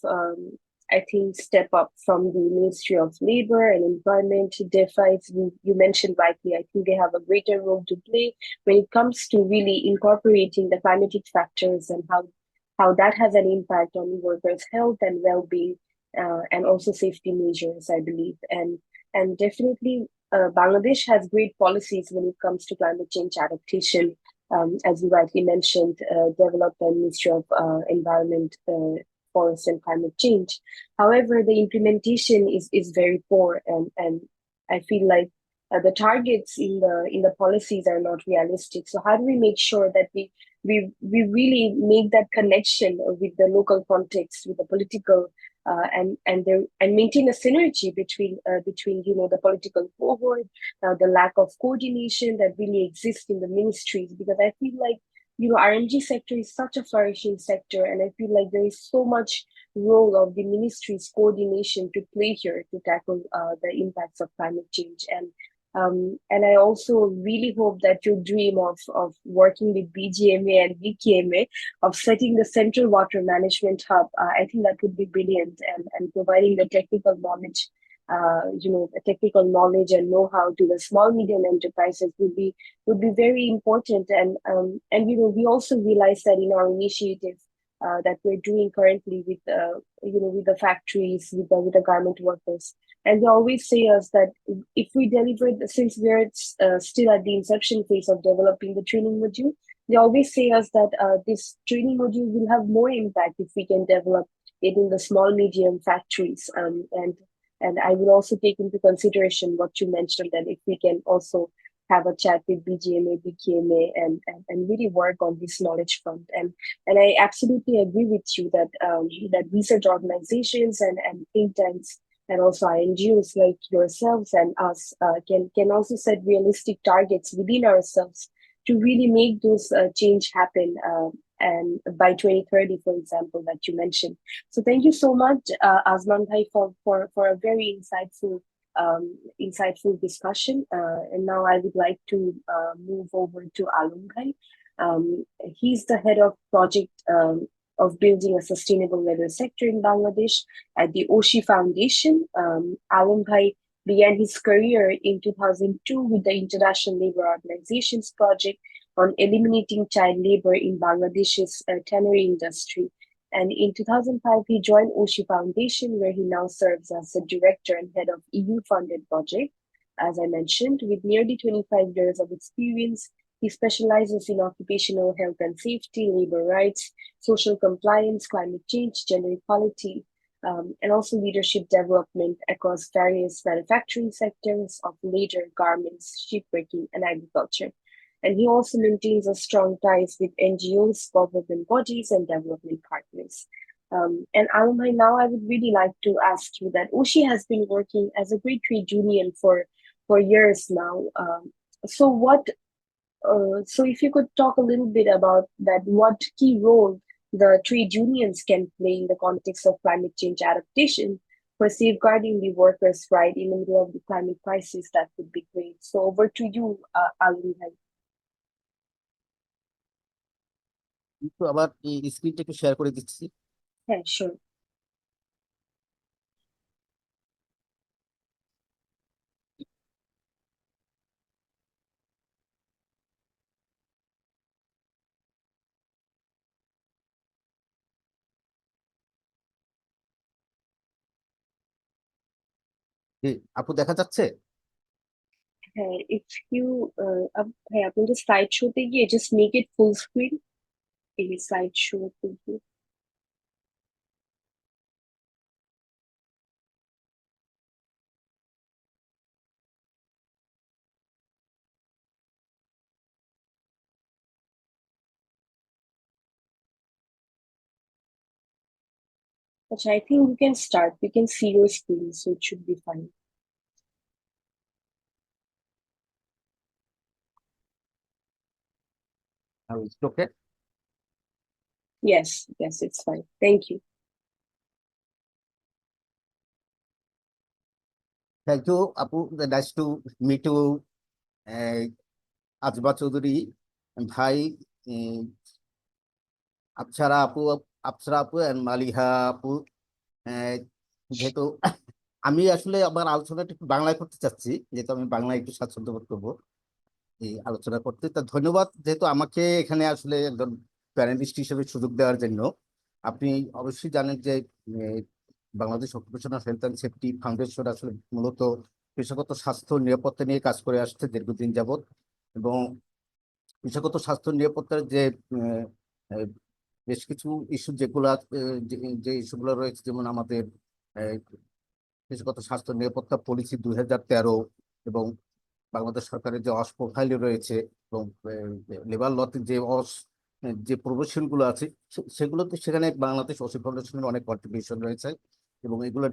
I think step up from the Ministry of Labor and Employment. DEFIs, you mentioned rightly. I think they have a greater role to play when it comes to really incorporating the climatic factors and how that has an impact on workers' health and well-being, and also safety measures, I believe, and definitely Bangladesh has great policies when it comes to climate change adaptation. As you rightly mentioned, developed by Ministry of Environment, Forest and Climate Change. However, the implementation is very poor, and I feel like the targets in the policies are not realistic. So how do we make sure that we really make that connection with the local context, with the political and maintain a synergy between the political cohort, the lack of coordination that really exists in the ministries, because I feel like RMG sector is such a flourishing sector, and I feel like there is so much role of the ministry's coordination to play here to tackle the impacts of climate change. And I also really hope that your dream of working with BGMA and VKMA, of setting the central water management hub, I think that would be brilliant, and providing the technical knowledge, the technical knowledge and know-how to the small medium enterprises would be very important. And we also realize that in our initiative that we're doing currently with the factories, with the garment workers. And they always say us that if we deliver, since we're still at the inception phase of developing the training module, they always say us that this training module will have more impact if we can develop it in the small medium factories. And I will also take into consideration what you mentioned, that if we can also have a chat with BGMA, BKMA, and really work on this knowledge front. And I absolutely agree with you that that research organizations and think tanks and also NGOs like yourselves and us can also set realistic targets within ourselves to really make those change happen. And by 2030, for example, that you mentioned. So thank you so much, Azman Bhai, for a very insightful discussion. And now I would like to move over to Alum Bhai. He's the head of project of building a sustainable leather sector in Bangladesh at the Oshi Foundation. Alum Bhai began his career in 2002 with the International Labour Organization's project on eliminating child labor in Bangladesh's tannery industry. And in 2005, he joined Oshi Foundation, where he now serves as the director and head of EU-funded project. As I mentioned, with nearly 25 years of experience, he specializes in occupational health and safety, labor rights, social compliance, climate change, gender equality, and also leadership development across various manufacturing sectors of leather, garments, shipbreaking, and agriculture. And he also maintains a strong ties with NGOs, government bodies, and development partners. And Alumai, now I would really like to ask you that Oshi has been working as a great trade union for years now. So if you could talk a little bit about that, what key role the trade unions can play in the context of climate change adaptation for safeguarding the workers' right in the middle of the climate crisis, that would be great. So over to you, Alumai. তো আবার এই স্ক্রিনটা একটু share করে দিচ্ছি। Yeah, sure. আপু দেখা যাচ্ছে? Hey, if you hey, আপনি যে স্লাইড শোতে গিয়ে just make it full screen. এই স্লাইড শো গিয়ে But I think we can start. We can see your screen, so it should be fine. Okay. Yes, it's fine. Thank you. Thank you আপু, nice to meet you Ajba Chowdhury ভাই, um, আপসারা আপু and Maliha আপু। আহ, যেহেতু আমি আসলে আমার আলোচনাটা একটু বাংলায় করতে চাচ্ছি, যেহেতু আমি বাংলায় একটু স্বাচ্ছন্দ্য বোধ করবো এই আলোচনা করতে। তা ধন্যবাদ যেহেতু আমাকে এখানে আসলে একজন প্যানেলিস্ট হিসেবে সুযোগ দেওয়ার জন্য। আপনি অবশ্যই জানেন যে ah, Bangladesh occupational health and safety foundation আসলে মূলত পেশাগত স্বাস্থ্য ও নিরাপত্তা নিয়ে কাজ করে আসছে দীর্ঘদিন যাবৎ। এবং পেশাগত স্বাস্থ্য নিরাপত্তার যে আহ, আহ, বেশ কিছু ইস্যু যেগুলা যে ইস্যুগুলো রয়েছে, যেমন আমাদের পেশাগত স্বাস্থ্য নিরাপত্তা পলিসি 2013, এবং বাংলাদেশ সরকারের যে অস প্রোফাইল রয়েছে, এবং লেবার লতে যে প্রভিশন গুলো আছে, সেগুলোতে সেখানে বাংলাদেশ ওসি ফাউন্ডেশনের অনেক কন্ট্রিবিউশন রয়েছে। এবং এগুলো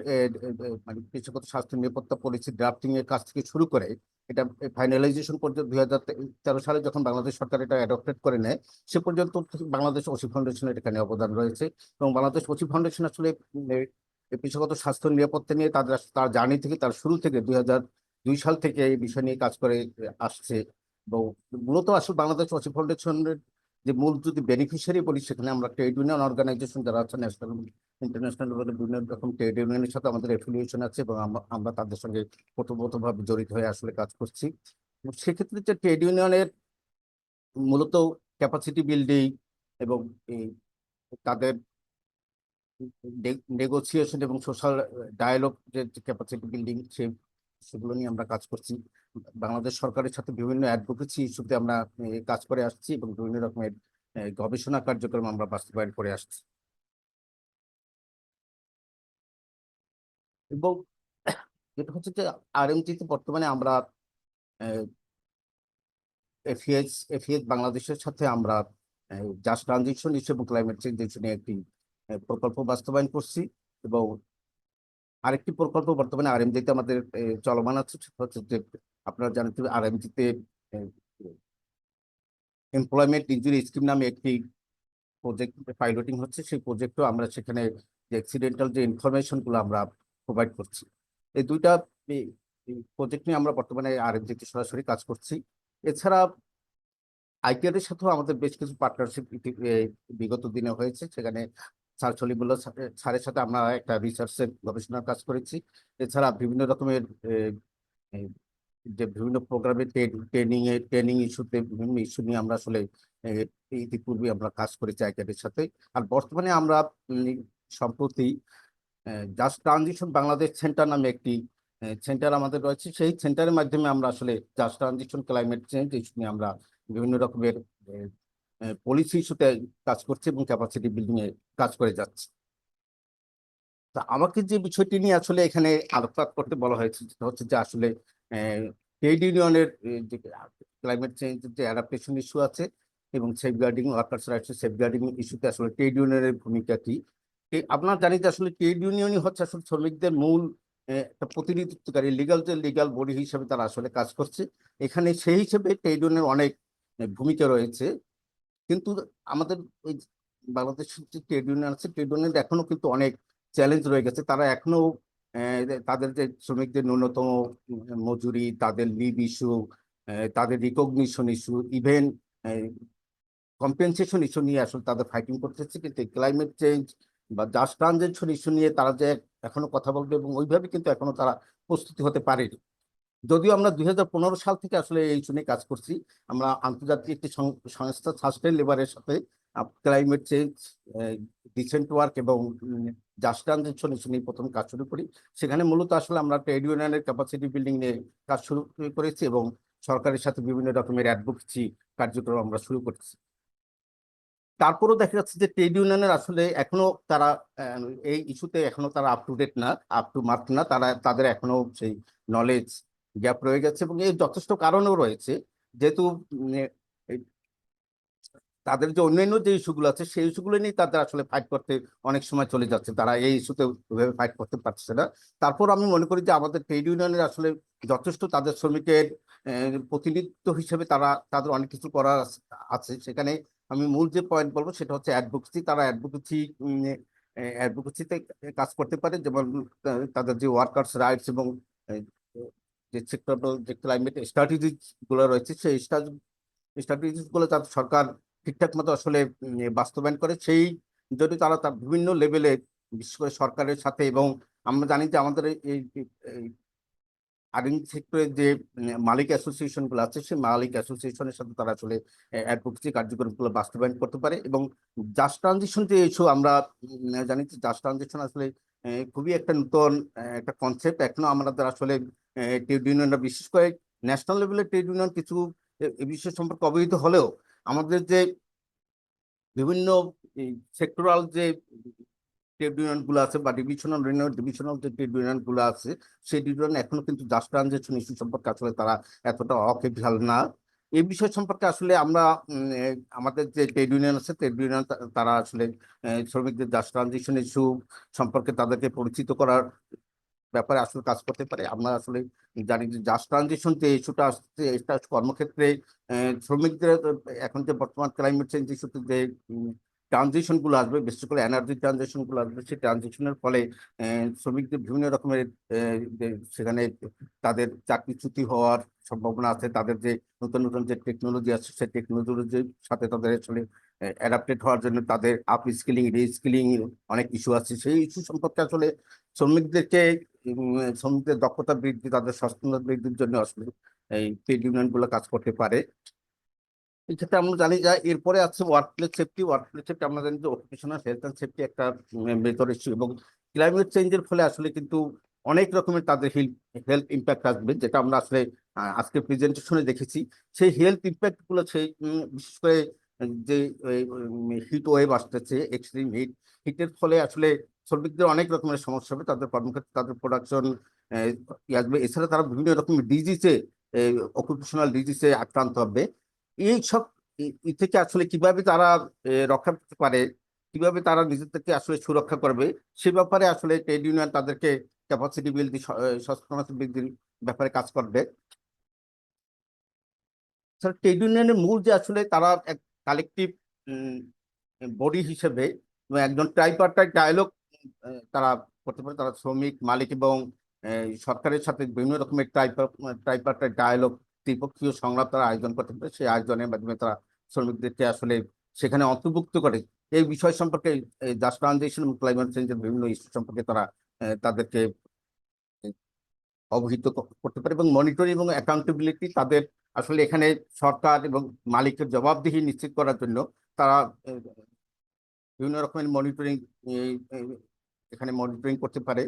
মানে পেশাগত স্বাস্থ্য নিরাপত্তা পলিসি ড্রাফটিং এর কাছ থেকে শুরু করে এটা ফাইনালাইজেশন পর্যন্ত 2013 সালে যখন বাংলাদেশ সরকার এটা অ্যাডপ্টেড করে নেয়, সে পর্যন্ত বাংলাদেশ ওসি ফাউন্ডেশনের এখানে অবদান রয়েছে। এবং বাংলাদেশ ওসি ফাউন্ডেশন আসলে এই পেশাগত স্বাস্থ্য নিরাপত্তা নিয়ে তার জার্নি থেকে, তার শুরু থেকে 2002 সাল থেকে এই বিষয় নিয়ে কাজ করে আসছে। এবং মূলত আসলে বাংলাদেশ ওয়াচি ফাউন্ডেশনের যে মূল যদি বেনিফিশিয়ারি বলি, সেখানে আমরা ট্রেড ইউনিয়ন অর্গানাইজেশন যারা আছে, ন্যাশনাল ইন্টারন্যাশনাল লেভেলে বিভিন্ন রকম ট্রেড ইউনিয়নের সাথে আমাদের অ্যাফিলিয়েশন আছে, এবং আমরা তাদের সঙ্গে ওতপ্রোতভাবে জড়িত হয়ে আসলে কাজ করছি। এবং সেক্ষেত্রে যে ট্রেড ইউনিয়নের মূলত ক্যাপাসিটি বিল্ডিং এবং এই তাদের নেগোসিয়েশন এবং সোশ্যাল ডায়ালগ যে ক্যাপাসিটি বিল্ডিং, সেগুলো নিয়ে আমরা কাজ করছি। বাংলাদেশ সরকারের সাথে বিভিন্ন অ্যাডভোকেসি ইস্যুতে আমরা কাজ করে আসছি, এবং বিভিন্ন রকমের গবেষণা কার্যক্রম আমরা বাস্তবায়ন করে আসছি। এবং যেটা হচ্ছে যে আরএমজিতে বর্তমানে আমরা এফিএস বাংলাদেশের সাথে আমরা জাস্ট ট্রানজিশন ইস্যু এবং ক্লাইমেট চেঞ্জ ইস্যু নিয়ে একটি প্রকল্প বাস্তবায়ন করছি। এবং আরেকটি প্রকল্প বর্তমানে আরএমজিতে আমাদের চলমান আছে, সেটা হচ্ছে যে আপনারা জানেন আরএমজিতে এমপ্লয়মেন্ট ইনজুরি স্কিম নামে একটি প্রজেক্ট পাইলটিং হচ্ছে। সেই প্রজেক্টও আমরা সেখানে যে অ্যাক্সিডেন্টাল যে ইনফরমেশন গুলো আমরা প্রোভাইড করছি। এই দুইটা প্রজেক্ট নিয়ে আমরা বর্তমানে আরএমজিতে সরাসরি কাজ করছি। এছাড়া আইকিআর এর সাথেও আমাদের বেশ কিছু পার্টনারশিপ বিগত দিনে হয়েছে। সেখানে স্যার সলিমুল্লাহ স্যারের সাথে আমরা একটা রিসার্চের গবেষণার কাজ করেছি। এছাড়া বিভিন্ন রকমের যে বিভিন্ন প্রোগ্রামে ট্রেনিং ইস্যুতে বিভিন্ন ইস্যু নিয়ে আমরা আসলে ইতিপূর্বে আমরা কাজ করেছি আইকিআর এর সাথে। আর বর্তমানে আমরা সম্প্রতি জাস্ট ট্রানজিশন বাংলাদেশ সেন্টার নামে একটি সেন্টার আমাদের রয়েছে। সেই সেন্টারের মাধ্যমে আমরা আসলে just transition climate change issue নিয়ে আমরা বিভিন্ন রকমের পলিসি ইস্যুতে কাজ করছি এবং ক্যাপাসিটি বিল্ডিং এ কাজ করে যাচ্ছি। তা আমাকে যে বিষয়টি নিয়ে আসলে এখানে আলোকপাত করতে বলা হয়েছে, সেটা হচ্ছে যে আসলে ট্রেড ইউনিয়নের যে ক্লাইমেট চেঞ্জ যে অ্যাডাপ্টেশন ইস্যু আছে এবং সেফগার্ডিং ওয়ার্কার্স রাইটস সেফগার্ডিং ইস্যুতে আসলে ট্রেড ইউনিয়নের ভূমিকা কি। আপনারা জানেন যে আসলে ট্রেড ইউনিয়নই হচ্ছে আসলে শ্রমিকদের মূল একটা প্রতিনিধিত্বকারী লিগাল বডি হিসেবে তারা আসলে কাজ করছে এখানে। সেই হিসেবে ট্রেড ইউনিয়নের অনেক ভূমিকা রয়েছে। কিন্তু আমাদের ওই বাংলাদেশের যে ট্রেড ইউনিয়ন আছে, ট্রেড ইউনিয়ন এখনো কিন্তু অনেক চ্যালেঞ্জ রয়ে গেছে। তারা এখনো তাদের যে শ্রমিকদের ন্যূনতম মজুরি, তাদের লিভ ইস্যু, তাদের recognition issue, even compensation issue নিয়ে আসলে তাদের ফাইটিং করতেছে। কিন্তু ক্লাইমেট চেঞ্জ বা জাস্ট ট্রানজিশন ইস্যু নিয়ে তারা যে এখনো কথা বলবে এবং ওইভাবে কিন্তু এখনো তারা প্রস্তুতি হতে পারেনি। যদিও আমরা 2015 সাল থেকে আসলে এই ইস্যু নিয়ে কাজ করছি। আমরা আন্তর্জাতিক একটি সংস্থা সাস্টেন লেবারের সাথে ক্লাইমেট চেঞ্জ, ডিসেন্ট ওয়ার্ক এবং জাস্ট ট্রানজিশন ইস্যু নিয়ে প্রথম কাজ শুরু করি। সেখানে মূলত আসলে আমরা ট্রেড ইউনিয়নের ক্যাপাসিটি বিল্ডিং নিয়ে কাজ শুরু করেছি এবং সরকারের সাথে বিভিন্ন রকমের অ্যাডভোকেসি কার্যক্রম আমরা শুরু করেছি। তারপরেও দেখা যাচ্ছে যে ট্রেড ইউনিয়নের আসলে এখনো তারা এই ইস্যুতে এখনো তারা আপ টু ডেট না, আপ টু মার্ক না। তাদের এখনো সেই নলেজ গ্যাপ রয়ে গেছে এবং এর যথেষ্ট কারণও রয়েছে। যেহেতু এই তাদের যে অন্যান্য যে ইস্যুগুলো আছে, সেই ইস্যুগুলো নিয়ে তাদের আসলে ফাইট করতে অনেক সময় চলে যাচ্ছে, তারা এই ইস্যুতে ওইভাবে ফাইট করতে পারছে না। তারপর আমি মনে করি যে আমাদের ট্রেড ইউনিয়নের আসলে যথেষ্ট তাদের শ্রমিকের প্রতিনিধিত্ব হিসেবে তাদের অনেক কিছু করার আছে। সেখানে আমি মূল যে পয়েন্ট বলবো সেটা হচ্ছে অ্যাডভোকেসি। তারা অ্যাডভোকেসিতে কাজ করতে পারে, যেমন তাদের যে ওয়ার্কার্স রাইটস এবং যে সেক্টরাল যে ক্লাইমেট স্ট্র্যাটেজিস গুলো রয়েছে, সেই স্ট্র্যাটেজিস গুলো যাতে সরকার ঠিকঠাক মতো আসলে বাস্তবায়ন করে, সেই জন্য তারা তার বিভিন্ন লেভেলে, বিশেষ করে সরকারের সাথে, এবং আমরা জানি যে আমাদের এই আর্নিং সেক্টরের যে মালিক অ্যাসোসিয়েশন গুলো আছে, সেই মালিক অ্যাসোসিয়েশনের সাথে তারা আসলে অ্যাডভোকেসি কার্যক্রমগুলো বাস্তবায়ন করতে পারে। এবং জাস্ট ট্রানজিশন যে ইস্যু, আমরা জানি যে জাস্ট ট্রানজিশন আসলে খুবই একটা নতুন একটা কনসেপ্ট। এখনো আমাদের আসলে ট্রেড ইউনিয়নরা, বিশেষ করে ন্যাশনাল লেভেলের ট্রেড ইউনিয়ন কিছু এই বিষয় সম্পর্কে অবহিত হলেও, আমাদের যে বিভিন্ন সেক্টরাল যে ট্রেড ইউনিয়ন গুলো আছে বা ডিভিশনাল যে ট্রেড ইউনিয়ন গুলো আছে, সেই ইউনিয়ন এখনো কিন্তু জাস্ট ট্রানজেকশন ইস্যু সম্পর্কে আসলে তারা এতটা অকেভিয়াল না। এই বিষয় সম্পর্কে আসলে আমরা আমাদের যে ট্রেড ইউনিয়ন আছে, ট্রেড ইউনিয়ন তারা আসলে শ্রমিকদের জাস্ট ট্রানজিশন ইস্যু সম্পর্কে তাদেরকে পরিচিত করার ব্যাপারে আসলে কাজ করতে পারে। আমরা আসলে জানি যে জাস্ট ট্রানজিশন যে ইস্যুটা আসছে, এটা কর্মক্ষেত্রে শ্রমিকদের এখন যে বর্তমান ক্লাইমেট চেঞ্জ ইস্যুতে যে ট্রানজিশন গুলো আসবে, বিশেষ করে এনার্জি ট্রানজিশন গুলো আসবে, সেই ট্রানজিশনের ফলে শ্রমিকদের বিভিন্ন রকমের সেখানে তাদের চাকরিচ্যুতি হওয়ার সম্ভাবনা আছে। তাদের যে নতুন নতুন যে টেকনোলজি আছে, সেই টেকনোলজির সাথে তাদের আসলে অ্যাডাপ্টেড হওয়ার জন্য তাদের আপ স্কিলিং, রিস্কিলিং অনেক ইস্যু আছে। সেই ইস্যু সম্পর্কে আসলে শ্রমিকদেরকে শ্রমিকদের দক্ষতা বৃদ্ধি, তাদের সচেতনতা বৃদ্ধির জন্য আসলে এই ট্রেড ইউনিয়ন গুলো কাজ করতে পারে। এক্ষেত্রে আমরা জানি যে এরপরে আছে ওয়ার্কপ্লেস সেফটি। ওয়ার্কপ্লেস সেফটি আমরা জানি যে অকুপেশনাল হেলথ অ্যান্ড সেফটি একটা মেজর ইস্যু, এবং ক্লাইমেট চেঞ্জের ফলে আসলে কিন্তু অনেক রকমের তাদের হেলথ ইম্প্যাক্ট আসবে, যেটা আমরা আসলে আজকে প্রেজেন্টেশনে দেখেছি। সেই হেলথ ইম্প্যাক্ট গুলো, সেই বিশেষ করে যে হিট ওয়েভ আসতেছে, এক্সট্রিম হিটের ফলে আসলে শ্রমিকদের অনেক রকমের সমস্যা হবে, তাদের কর্মক্ষেত্রে তাদের প্রোডাকশন আসবে। এছাড়া তারা বিভিন্ন রকমের ডিজিজে, অকুপেশনাল ডিজিজে আক্রান্ত হবে। এই সব থেকে আসলে কিভাবে তারা রক্ষা পেতে পারে, কিভাবে তারা নিজেদেরকে আসলে সুরক্ষা করবে, সে ব্যাপারে আসলে ট্রেড ইউনিয়ন তাদেরকে ক্যাপাসিটি বিল্ডিং, সচেতনতা বৃদ্ধির ব্যাপারে কাজ করবে। ট্রেড ইউনিয়নের মূল যে আসলে তারা এক কালেকটিভ বডি হিসেবে একজন ট্রাইপার্টাইট ডায়ালগ তারা করতে পারে। তারা শ্রমিক, মালিক এবং সরকারের সাথে বিভিন্ন রকমের ট্রাইপার্টাইট ডায়ালগ, ত্রিপক্ষীয় সংলাপ তারা আয়োজন করতে পারে। সেই আয়োজনের মাধ্যমে তারা শ্রমিকদেরকে আসলে সেখানে অন্তর্ভুক্ত করে এই বিষয় সম্পর্কে, জাস্ট ট্রানজিশন এবং ক্লাইমেট চেঞ্জের বিভিন্ন ইস্যু সম্পর্কে তারা তাদেরকে অবহিত করতে পারে। এবং মনিটরিং এবং অ্যাকাউন্টেবিলিটি, তাদের আসলে এখানে সরকার এবং মালিকের জবাবদিহি নিশ্চিত করার জন্য তারা বিভিন্ন রকমের মনিটরিং এখানে মনিটরিং করতে পারে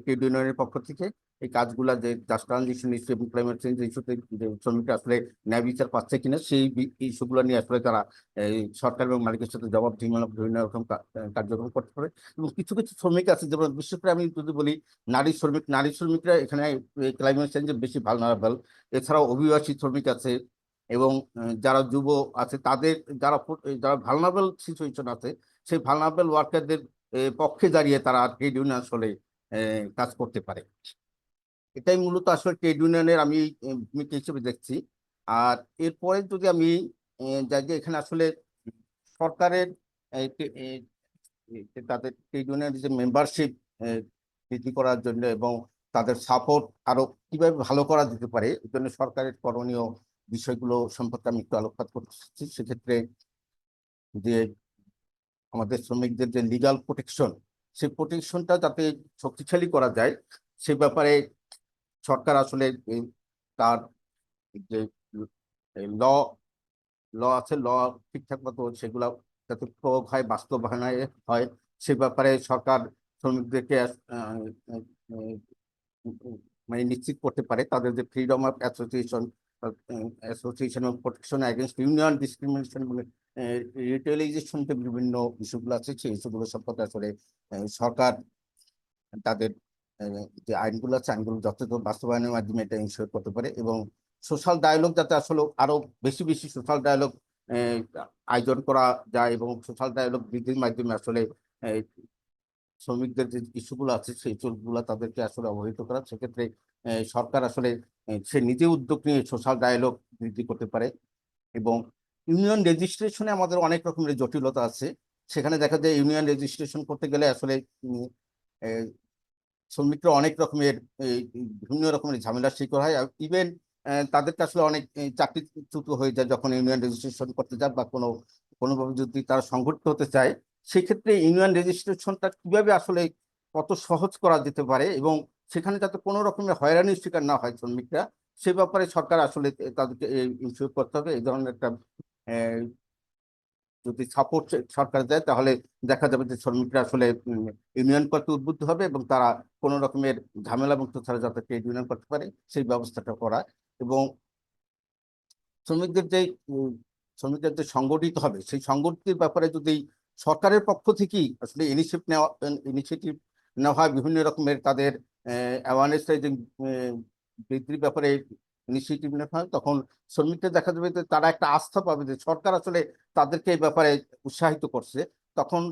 ট্রেড ইউনিয়নের পক্ষ থেকে। এই কাজগুলা যে জাস্ট ট্রানজিশন ইস্যু এবং ক্লাইমেট চেঞ্জ ইস্যুতে শ্রমিকরা আসলে ন্যায় বিচার পাচ্ছে কিনা, সেই ইস্যুগুলো নিয়ে আসলে তারা সরকার এবং মালিকের সাথে জবাবদিহিমূলক বিভিন্ন রকম কার্যক্রম করতে পারে। এবং কিছু কিছু শ্রমিক আছে, যেমন বিশেষ করে আমি যদি বলি নারী শ্রমিকরা এখানে ক্লাইমেট চেঞ্জে বেশি ভালনারেবল। এছাড়াও অভিবাসী শ্রমিক আছে, এবং যারা যুব আছে, তাদের যারা যারা ভালনারেবল সিচুয়েশন আছে, সেই ভালনারেবল ওয়ার্কারদের পক্ষে দাঁড়িয়ে তারা ট্রেড ইউনিয়ন আসলে কাজ করতে পারে। এটাই মূলত আসলে ট্রেড ইউনিয়নের আমি ভূমিকা হিসেবে দেখছি। আর এরপরে যদি আমি যাই, যে এখানে আসলে সরকারের তাদের ট্রেড ইউনিয়নের যে মেম্বারশিপ বৃদ্ধি করার জন্য এবং তাদের সাপোর্ট আরো কিভাবে ভালো করা যেতে পারে, এর জন্য সরকারের করণীয় বিষয়গুলো সম্পর্কে আমি একটু আলোকপাত করছি। সেক্ষেত্রে যে আমাদের শ্রমিকদের যে লিগাল প্রোটেকশন, সেই প্রোটেকশনটা যাতে শক্তিশালী করা যায়, সে ব্যাপারে সরকার আসলে তার যে ল ল আছে, ল ঠিকঠাক মতো সেগুলা যাতে প্রয়োগ হয়, বাস্তবায়নে হয়, সে ব্যাপারে সরকার শ্রমিকদেরকে মানে নিশ্চিত করতে পারে। তাদের যে ফ্রিডম অফ অ্যাসোসিয়েশন এবং প্রোটেকশন এগেনস্ট ইউনিয়ন ডিসক্রিমিনেশন, রিটেলাইজেশন, বিভিন্ন ইস্যুগুলো আছে, সেই ইস্যুগুলো সম্পর্কে আসলে সরকার তাদের যে আইনগুলো আছে, আইনগুলো যথাযথ বাস্তবায়নের মাধ্যমে এটা ইনশিওর করতে পারে। এবং সোশ্যাল ডায়ালগ যাতে আসলে আরো বেশি বেশি সোশ্যাল ডায়ালগ আয়োজন করা যায়, এবং সোশ্যাল ডায়ালগ বৃদ্ধির মাধ্যমে আসলে শ্রমিকদের যে ইস্যুগুলো আছে, সেই ইস্যুগুলো তাদেরকে আসলে অবহিত করা। সেক্ষেত্রে সরকার আসলে সে নিজে উদ্যোগ নিয়ে সোশ্যাল ডায়ালগ বৃদ্ধি করতে পারে। এবং ইউনিয়ন রেজিস্ট্রেশনে আমাদের অনেক রকমের জটিলতা আছে। সেখানে দেখা যায় ইউনিয়ন রেজিস্ট্রেশন করতে গেলে আসলে শ্রমিকরা অনেক রকমের বিভিন্ন রকমের ঝামেলার শিকার হয়। ইভেন তাদেরকে আসলে অনেক চাকরিচ্যুত হয়ে যায় যখন ইউনিয়ন রেজিস্ট্রেশন করতে যায় বা কোনোভাবে যদি তারা সংগঠিত হতে চায়। সেক্ষেত্রে ইউনিয়ন রেজিস্ট্রেশনটা কিভাবে আসলে কত সহজ করা যেতে পারে এবং সেখানে যাতে কোনো রকমের হয়রানির শিকার না হয় শ্রমিকরা, সে ব্যাপারে সরকার আসলে তাদেরকে ইনশিওর করতে হবে। এই ধরনের একটা যদি সাপোর্ট সরকার দেয় তাহলে দেখা যাবে যে শ্রমিকরা আসলে ইউনিয়ন করতে উদ্বুদ্ধ হবে এবং তারা কোনো রকমের ঝামেলা মুক্ত ছাড়া যাতে ট্রেড ইউনিয়ন করতে পারে সেই ব্যবস্থাটা করা। এবং শ্রমিকদের যে শ্রমিকদের যে সংগঠিত হবে সেই সংগঠিতের ব্যাপারে যদি সরকারের পক্ষ থেকেই আসলে ইনিশিয়েটিভ নেওয়া হয়, বিভিন্ন রকমের তাদের অ্যাওয়ারনেস রেজিং বৃদ্ধির ব্যাপারে ইনিশিয়েটিভ নেওয়া হয়, তখন শ্রমিকদের দেখা যাবে যে তারা একটা আস্থা পাবে যে সরকার আসলে তাদেরকে এই ব্যাপারে উৎসাহিত করছে। তখন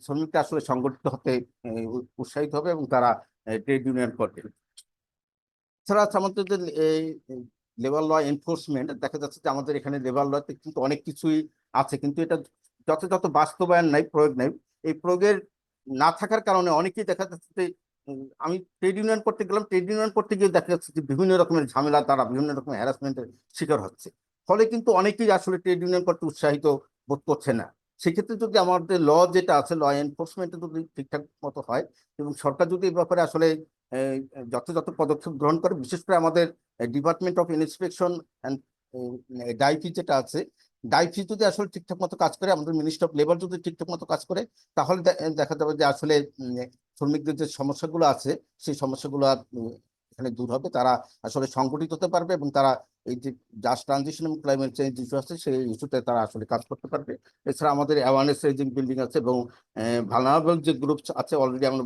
শ্রমিকরা আসলে সংগঠিত হতে উৎসাহিত হবে এবং তারা ট্রেড ইউনিয়ন করবে। এছাড়া আছে আমাদের যে লেবার ল এনফোর্সমেন্ট, দেখা যাচ্ছে যে আমাদের এখানে লেবার লতে কিন্তু অনেক কিছুই আছে, কিন্তু এটা যথাযথ বাস্তবায়ন নাই, প্রয়োগ নাই। এই প্রয়োগের না থাকার কারণে অনেকেই দেখা যাচ্ছে যে আমি ট্রেড ইউনিয়ন করতে গেলাম, ট্রেড ইউনিয়ন করতে গিয়ে দেখা যাচ্ছে যে বিভিন্ন রকমের ঝামেলা, তারা বিভিন্ন রকমের হ্যারাসমেন্টের শিকার হচ্ছে। ফলে কিন্তু অনেকেই আসলে ট্রেড ইউনিয়ন করতে উৎসাহিত বোধ করছে না। সেক্ষেত্রে যদি আমাদের ল যেটা আছে, ল এনফোর্সমেন্ট যদি ঠিকঠাক মতো হয় এবং সরকার যদি এই ব্যাপারে আসলে যথাযথ পদক্ষেপ গ্রহণ করে, বিশেষ করে আমাদের ডিপার্টমেন্ট অফ ইন্সপেকশন অ্যান্ড ডাইপি যেটা আছে, ডাইপি যদি আসলে ঠিকঠাক মতো কাজ করে, আমাদের মিনিস্ট্রি অফ লেবার যদি ঠিকঠাক মতো কাজ করে, তাহলে দেখা যাবে যে আসলে শ্রমিকদের যে সমস্যাগুলো আছে সেই সমস্যাগুলো এখানে দূর হবে। তারা আসলে সংগঠিত হতে পারবে এবং তারা এই যে জাস্ট ট্রানজিশন এবং ক্লাইমেট চেঞ্জ ইস্যু আছে সেই ইস্যুতে তারা আসলে কাজ করতে পারবে। এছাড়া আমাদের অ্যাওয়ারনেস রেজিং বিল্ডিং আছে এবং ভালনারেবল যে গ্রুপ আছে, অলরেডি আমরা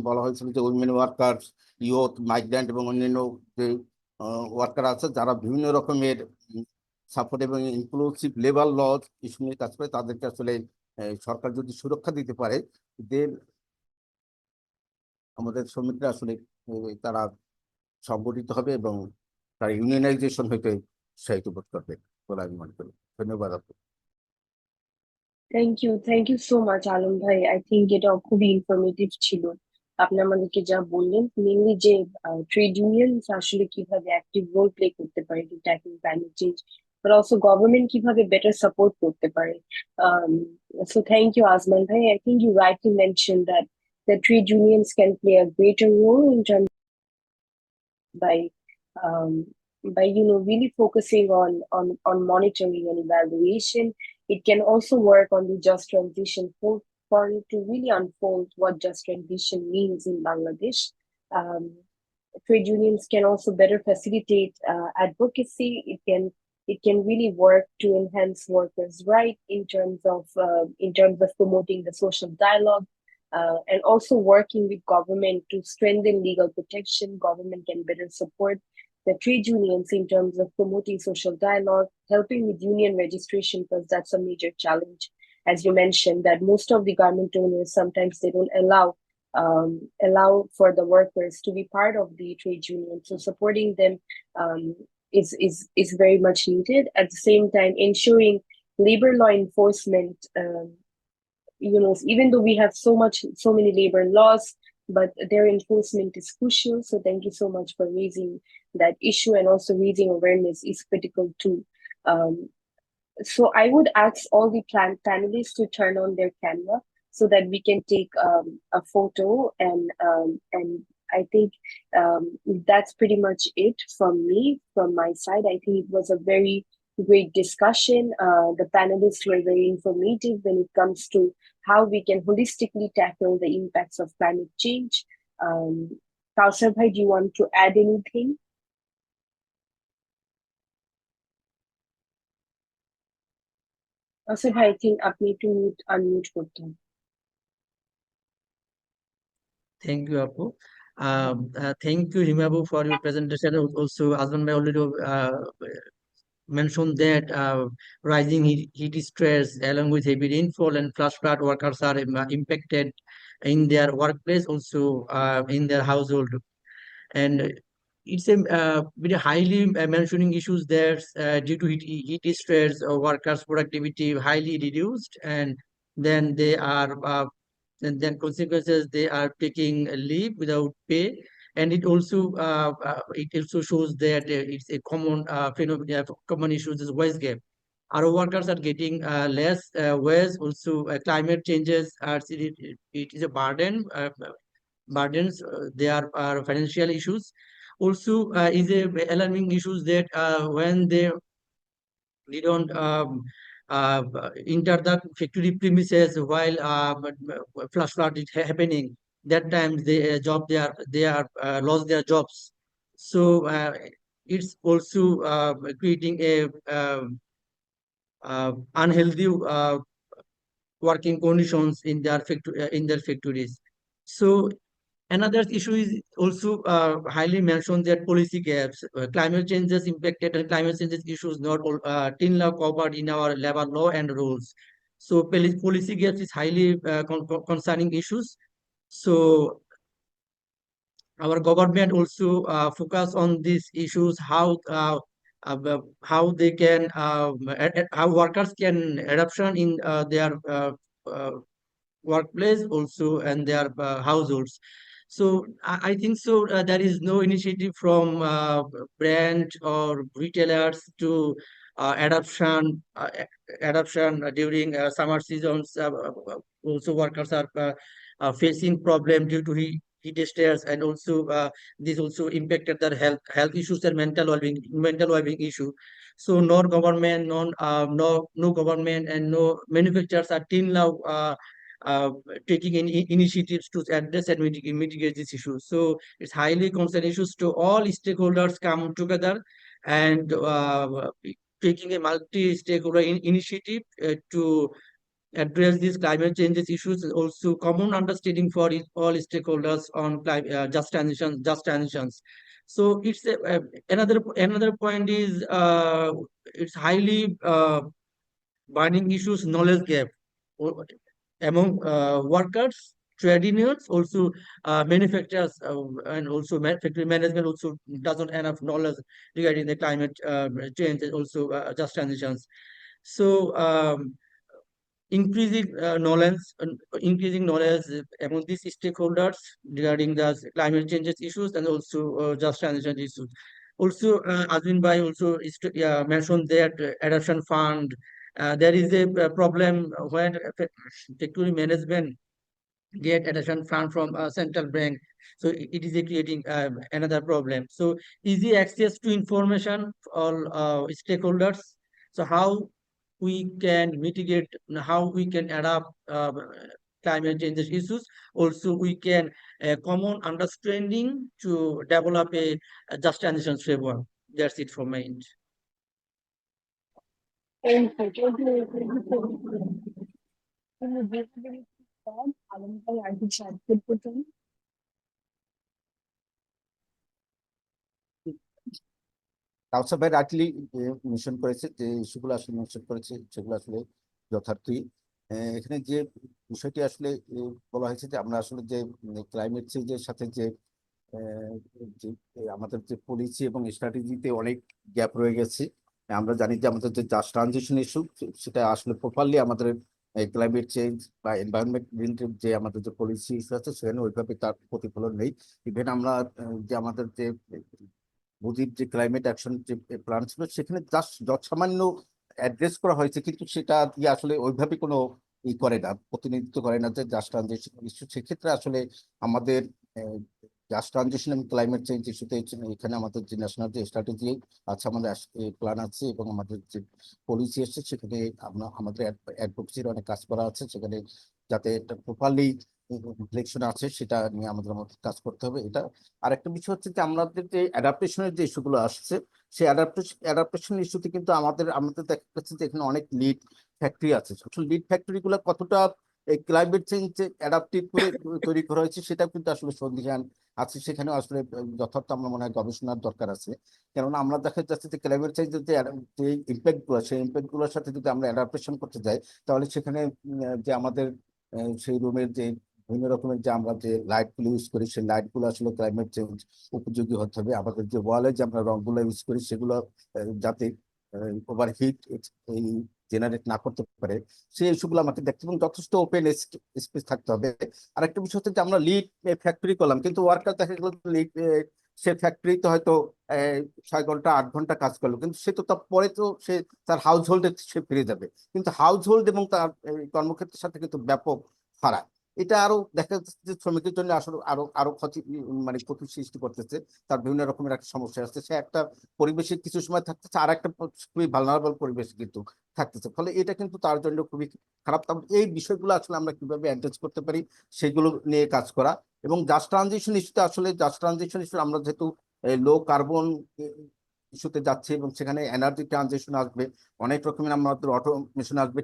বলা হয়েছিল যে উইমেন ওয়ার্কার্স, ইয়ুথ, মাইগ্রেন্ট এবং অন্যান্য যে ওয়ার্কার আছে যারা বিভিন্ন রকমের সাপোর্ট এবং ইনক্লুসিভ লেবার ল ইস্যু নিয়ে কাজ করে, তাদেরকে আসলে সরকার যদি সুরক্ষা দিতে পারে, দেন আমাদের শ্রমিকরা আসলে তারা সংগঠিত হবে এবং তারা ইউনিয়নাইজেশন হইতে উৎসাহিত বোধ করবে বলে আমি মনে করি। ধন্যবাদ আপু। Thank you so much Alam ভাই। আই থিঙ্ক এটা খুবই ইনফরমেটিভ ছিল। আপনি আমাদেরকে যা বললেন, মেনলি যে ট্রেড ইউনিয়ন আসলে কিভাবে অ্যাক্টিভ রোল প্লে করতে পারে two tackle climate change, but also government কিভাবে বেটার সাপোর্ট করতে পারে। So thank you, Azman bhai. I think you rightly mentioned that the trade unions can play a greater role in terms by um, by really focusing on monitoring and evaluation. It can also work on the just transition for it to really unfold what just transition means in Bangladesh. Um, Trade unions can also better facilitate advocacy. It can really work to enhance workers' rights in terms of promoting the social dialogue, and also working with government to strengthen legal protection. Government can better support the trade unions in terms of promoting social dialogue, helping with union registration, because that's a major challenge. As you mentioned, that most of the garment owners sometimes they don't allow for the workers to be part of the trade union. So supporting them um, is very much needed. At the same time, ensuring labor law enforcement. Even though we have so many labor laws, but their enforcement is crucial. So thank you so much for raising that issue, and also raising awareness is critical too. Um, so I would ask all the panelists to turn on their camera so that we can take a photo, and I think that's pretty much it from me, from my side. I think it was a very great discussion. The panelists were very informative when it comes to how we can holistically tackle the impacts of climate change. Kausar bhai, do you want to add anything? Kausar bhai, I think আপনি একটু unmute করতে হবে। Thank you, Apu. Thank you, Himabu, for your presentation. Also, Azman bhai already mentioned that rising heat stress along with heavy rainfall and flash flood, workers are impacted in their workplace, also in their household. And it's a very highly mentioning issues that due to heat stress, workers' productivity highly reduced, and then they are and then consequences they are taking a leave without pay. And it also shows that it's a common phenomenon, common issues is wage gap. Our workers are getting less wage. Also, climate changes it is a burden. Burdens. There are financial issues. Also, is a alarming issues that when they don't enter the factory premises while flash flood is happening. That time they are lost their jobs. So it's also creating a unhealthy working conditions in their factories. So another issue is also highly mentioned that policy gaps, climate changes impacted and climate changes issues not all till now covered in our labor law and rules. So policy gaps is highly concerning issues. So our government also focus on these issues, how they can how workers can adoption in their uh, workplace also and their households. So I think so there is no initiative from brand or retailers to adoption during summer seasons. Also workers are facing problem due to heat stress, and also this also impacted their health issues and mental well-being issue. So no government and no manufacturers are till now taking any initiatives to address and mitigate these issues. So it's highly concerned issues to all stakeholders come together and taking a multi-stakeholder initiative to address these climate changes issues, and also common understanding for all stakeholders on just transitions. So it's another point is it's highly burning issues knowledge gap o- among workers, trade unions, also manufacturers, and also factory management also doesn't enough knowledge regarding the climate change and also just transitions. So increasing knowledge among these stakeholders regarding the climate changes issues and also just transition issues. Also, Azmin Bhai also mentioned that adoption fund. There is a problem when factory management get addition fund from a central bank. So it is creating another problem. So easy access to information for all stakeholders. So how we can mitigate, how we can adapt climate change issues. Also, we can common understanding to develop a just transition framework. That's it from my end. Thank you. Can you give me thought? I think I could put in. কাউসার ভাই rightly mention করেছে যে ইস্যুগুলো আসলে mention করেছে সেগুলো আসলে যথার্থই। এখানে যে বিষয়টি আসলে বলা হয়েছে যে আমরা আসলে যে ক্লাইমেট চেঞ্জের সাথে যে আহ, যে আমাদের যে পলিসি এবং স্ট্র্যাটেজিতে অনেক গ্যাপ রয়ে গেছে। আমরা জানি যে আমাদের যে জাস্ট ট্রানজিশন ইস্যু সেটা আসলে প্রপারলি আমাদের ক্লাইমেট চেঞ্জ বা এনভায়রনমেন্ট রিলেটেড যে আমাদের যে পলিসি ইস্যু আছে সেখানে ওইভাবে তার প্রতিফলন নেই। ইভেন আমরা যে আমাদের যে মুজিব যে ক্লাইমেট অ্যাকশন যে প্ল্যান ছিল সেখানে জাস্ট যৎসামান্য অ্যাড্রেস করা হয়েছে, কিন্তু সেটা দিয়ে আসলে ওইভাবে কোনো করে না, প্রতিনিধিত্ব করে না যে জাস্ট ট্রানজিশন ইস্যু। সেক্ষেত্রে আসলে আমাদের জাস্ট ট্রানজিশন এবং ক্লাইমেট চেঞ্জ ইস্যুতে এখানে আমাদের যে ন্যাশনাল যে স্ট্র্যাটেজি আছে, আমাদের প্ল্যান আছে এবং আমাদের যে পলিসি এসছে সেখানে আমাদের অ্যাডভোকেসির অনেক কাজ করা আছে সেখানে, যাতে এটা প্রপারলি রিফ্লেকশন আছে সেটা নিয়ে আমাদের কাজ করতে হবে। এটা আরেকটা বিষয় হচ্ছে যে আমাদের যে অ্যাডাপ্টেশনের যে ইস্যুগুলো আসছে সেই অ্যাডাপ্টেশন ইস্যুতে কিন্তু আমাদের আমাদের দেখা যাচ্ছে যে এখানে অনেক লিড ফ্যাক্টরি আছে। আসলে লিড ফ্যাক্টরি গুলো কতটা এই ক্লাইমেট চেঞ্জ অ্যাডাপ্টিভ করে তৈরি করা হয়েছে সেটা কিন্তু আসলে সন্দিহান আছে। সেখানে আসলে যথার্থ আমরা মনে হয় গবেষণার দরকার আছে। কেননা আমরা দেখা যাচ্ছে যে ক্লাইমেট চেঞ্জের যে ইম্প্যাক্ট গুলো সেই ইম্প্যাক্ট গুলোর সাথে যদি আমরা অ্যাডাপ্টেশন করতে যাই তাহলে সেখানে যে আমাদের সেই রুমের যে বিভিন্ন রকমের যে আমরা যে লাইট গুলো ইউজ করি সেই লাইট গুলো আসলে ক্লাইমেট চেঞ্জ উপযোগী হতে হবে। আমাদের যে ওয়ালে যে আমরা রংগুলো ইউজ করি সেগুলো যাতে ওভারহিট এই জেনারেট না করতে পারে, সেই ইস্যুগুলো আমাকে দেখতে এবং যথেষ্ট ওপেন স্পেস থাকতে হবে। আর একটা বিষয় হচ্ছে যে আমরা লিড ফ্যাক্টরি করলাম, কিন্তু ওয়ার্কার দেখা গেল লিড সে ফ্যাক্টরিতে হয়তো 6 ঘন্টা 8 ঘন্টা কাজ করলো, কিন্তু সে তো তার পরে তো সে তার হাউস হোল্ডে সে ফিরে যাবে, কিন্তু হাউস হোল্ড এবং তার কর্মক্ষেত্রের সাথে কিন্তু ব্যাপক ফারাক। এটা আরো দেখা যাচ্ছে যে শ্রমিকের জন্য আসলে আরো আরো ক্ষতি মানে ক্ষতি সৃষ্টি করতেছে। তার বিভিন্ন রকমের একটা সমস্যা আসছে, সে একটা পরিবেশে কিছু সময় থাকতেছে, আর একটা খুবই ভালনারেবল পরিবেশ কিন্তু থাকতেছে, ফলে এটা কিন্তু তার জন্য খুবই খারাপ। এই বিষয়গুলো আসলে আমরা কিভাবে অ্যাড্রেস করতে পারি সেগুলো নিয়ে কাজ করা। এবং জাস্ট ট্রানজিশন ইস্যুতে আসলে জাস্ট ট্রানজিশন ইস্যু আমরা যেহেতু লো কার্বন ইস্যুতে যাচ্ছি এবং সেখানে এনার্জি ট্রানজিশন আসবে, অনেক রকমের আমাদের অটোমেশন আসবে,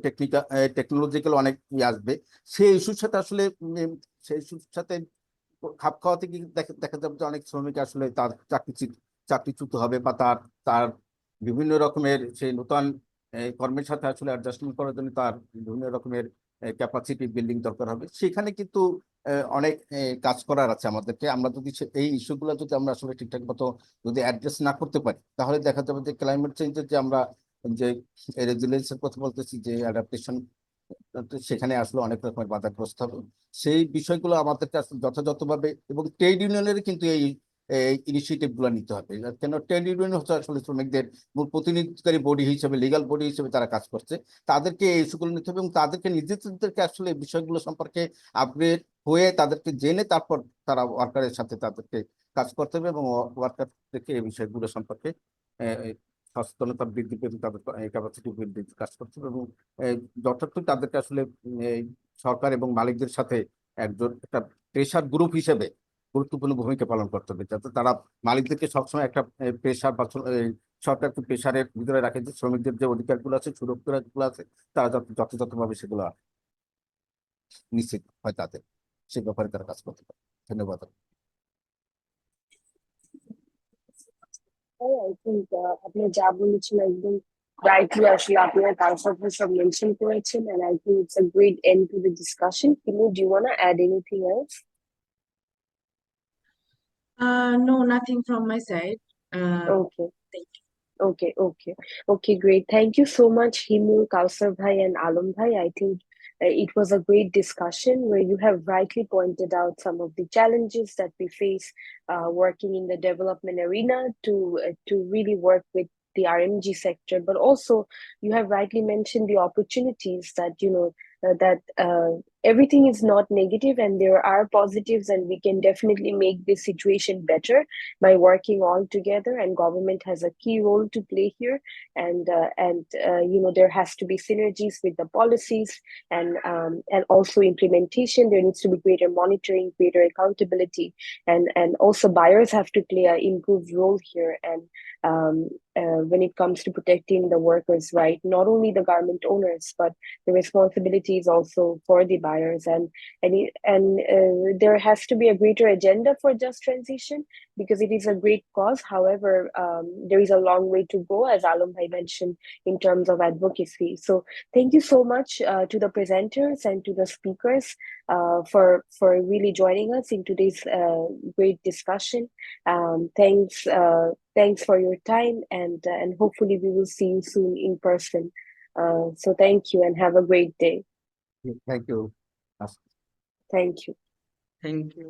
টেকনোলজিক্যাল অনেক আসবে, সেই ইস্যুর সাথে আসলে সেই ইস্যুর সাথে খাপ খাওয়াতে গিয়ে দেখা যাবে যে অনেক শ্রমিক আসলে তার চাকরিচ্যুত হবে, বা তার তার বিভিন্ন রকমের সেই নতুন কর্মের সাথে আসলে অ্যাডজাস্টমেন্ট করার জন্য তার বিভিন্ন রকমের ক্যাপাসিটি বিল্ডিং দরকার হবে। সেখানে কিন্তু অনেক কাজ করার আছে আমাদেরকে। আমরা যদি এই ইস্যুগুলো যদি আমরা আসলে ঠিকঠাক মতো যদি অ্যাড্রেস না করতে পারি, তাহলে দেখা যাবে যে ক্লাইমেট চেঞ্জের যে আমরা যে রেজিলিয়েন্সের কথা বলতেছি, যে অ্যাডাপ্টেশন, সেখানে আসলে অনেক রকমের বাধাগ্রস্ত হবে। সেই বিষয়গুলো আমাদেরকে আসলে যথাযথভাবে, এবং ট্রেড ইউনিয়নের কিন্তু এই ইনিশিয়েটিভ গুলো নিতে হবে। কেন ট্রেড ইউনিয়ন হচ্ছে আসলে শ্রমিকদের মূল প্রতিনিধিত্বকারী বডি হিসেবে, লিগাল বডি হিসেবে তারা কাজ করছে। তাদেরকে এই ইস্যুগুলো নিতে হবে এবং তাদেরকে নিজেদেরকে আসলে বিষয়গুলো সম্পর্কে আপগ্রেড হয়ে তাদেরকে জেনে তারপর তারা ওয়ার্কারের সাথে তাদেরকে কাজ করতে হবে, এবং ওয়ার্কারদেরকে এই বিষয়গুলো সম্পর্কে সচেতনতা বৃদ্ধি পেতে তাদের ক্যাপাসিটি বৃদ্ধির কাজ করতে হবে। এবং যথার্থ তাদেরকে আসলে এই সরকার এবং মালিকদের সাথে একটা প্রেশার গ্রুপ হিসেবে গুরুত্বপূর্ণ ভূমিকা পালন করতে হবে, যাতে তারা মালিকদেরকে সবসময় একটা প্রেশার বা সরকারকে প্রেশারের ভিতরে রাখে, যে শ্রমিকদের যে অধিকারগুলো আছে, সুরক্ষাগুলো আছে, তারা যথাযথভাবে সেগুলো নিশ্চিত হয় তাদের, সে ব্যাপারে তারা কাজ করতে পারে। ধন্যবাদ। I think আপনি যা বলেছেন একদম রাইটলি আসলে আপনারা তার সাথে সব মেনশন করেছেন, and I think it's a great end to the discussion. Kimu, do you want to add anything else? No, nothing from my side. Okay. Thank you. Okay, great. Thank you so much, Himu, Kausar Bhai, and Alom Bhai. I think it was a great discussion where you have rightly pointed out some of the challenges that we face working in the development arena to really work with the RMG sector, but also you have rightly mentioned the opportunities that that everything is not negative and there are positives, and we can definitely make this situation better by working all together, and government has a key role to play here, and there has to be synergies with the policies, and also implementation. There needs to be greater monitoring, greater accountability, and also buyers have to play an improved role here, and when it comes to protecting the workers' right, not only the garment owners, but the responsibility is also for the buyers, and there has to be a greater agenda for just transition, because it is a great cause. However, there is a long way to go, as Alom Bhai mentioned, in terms of advocacy. So thank you so much to the presenters and to the speakers for really joining us in today's great discussion. Thanks for your time, and hopefully we will see you soon in person. So thank you and have a great day. Thank you. Thank you. Thank you.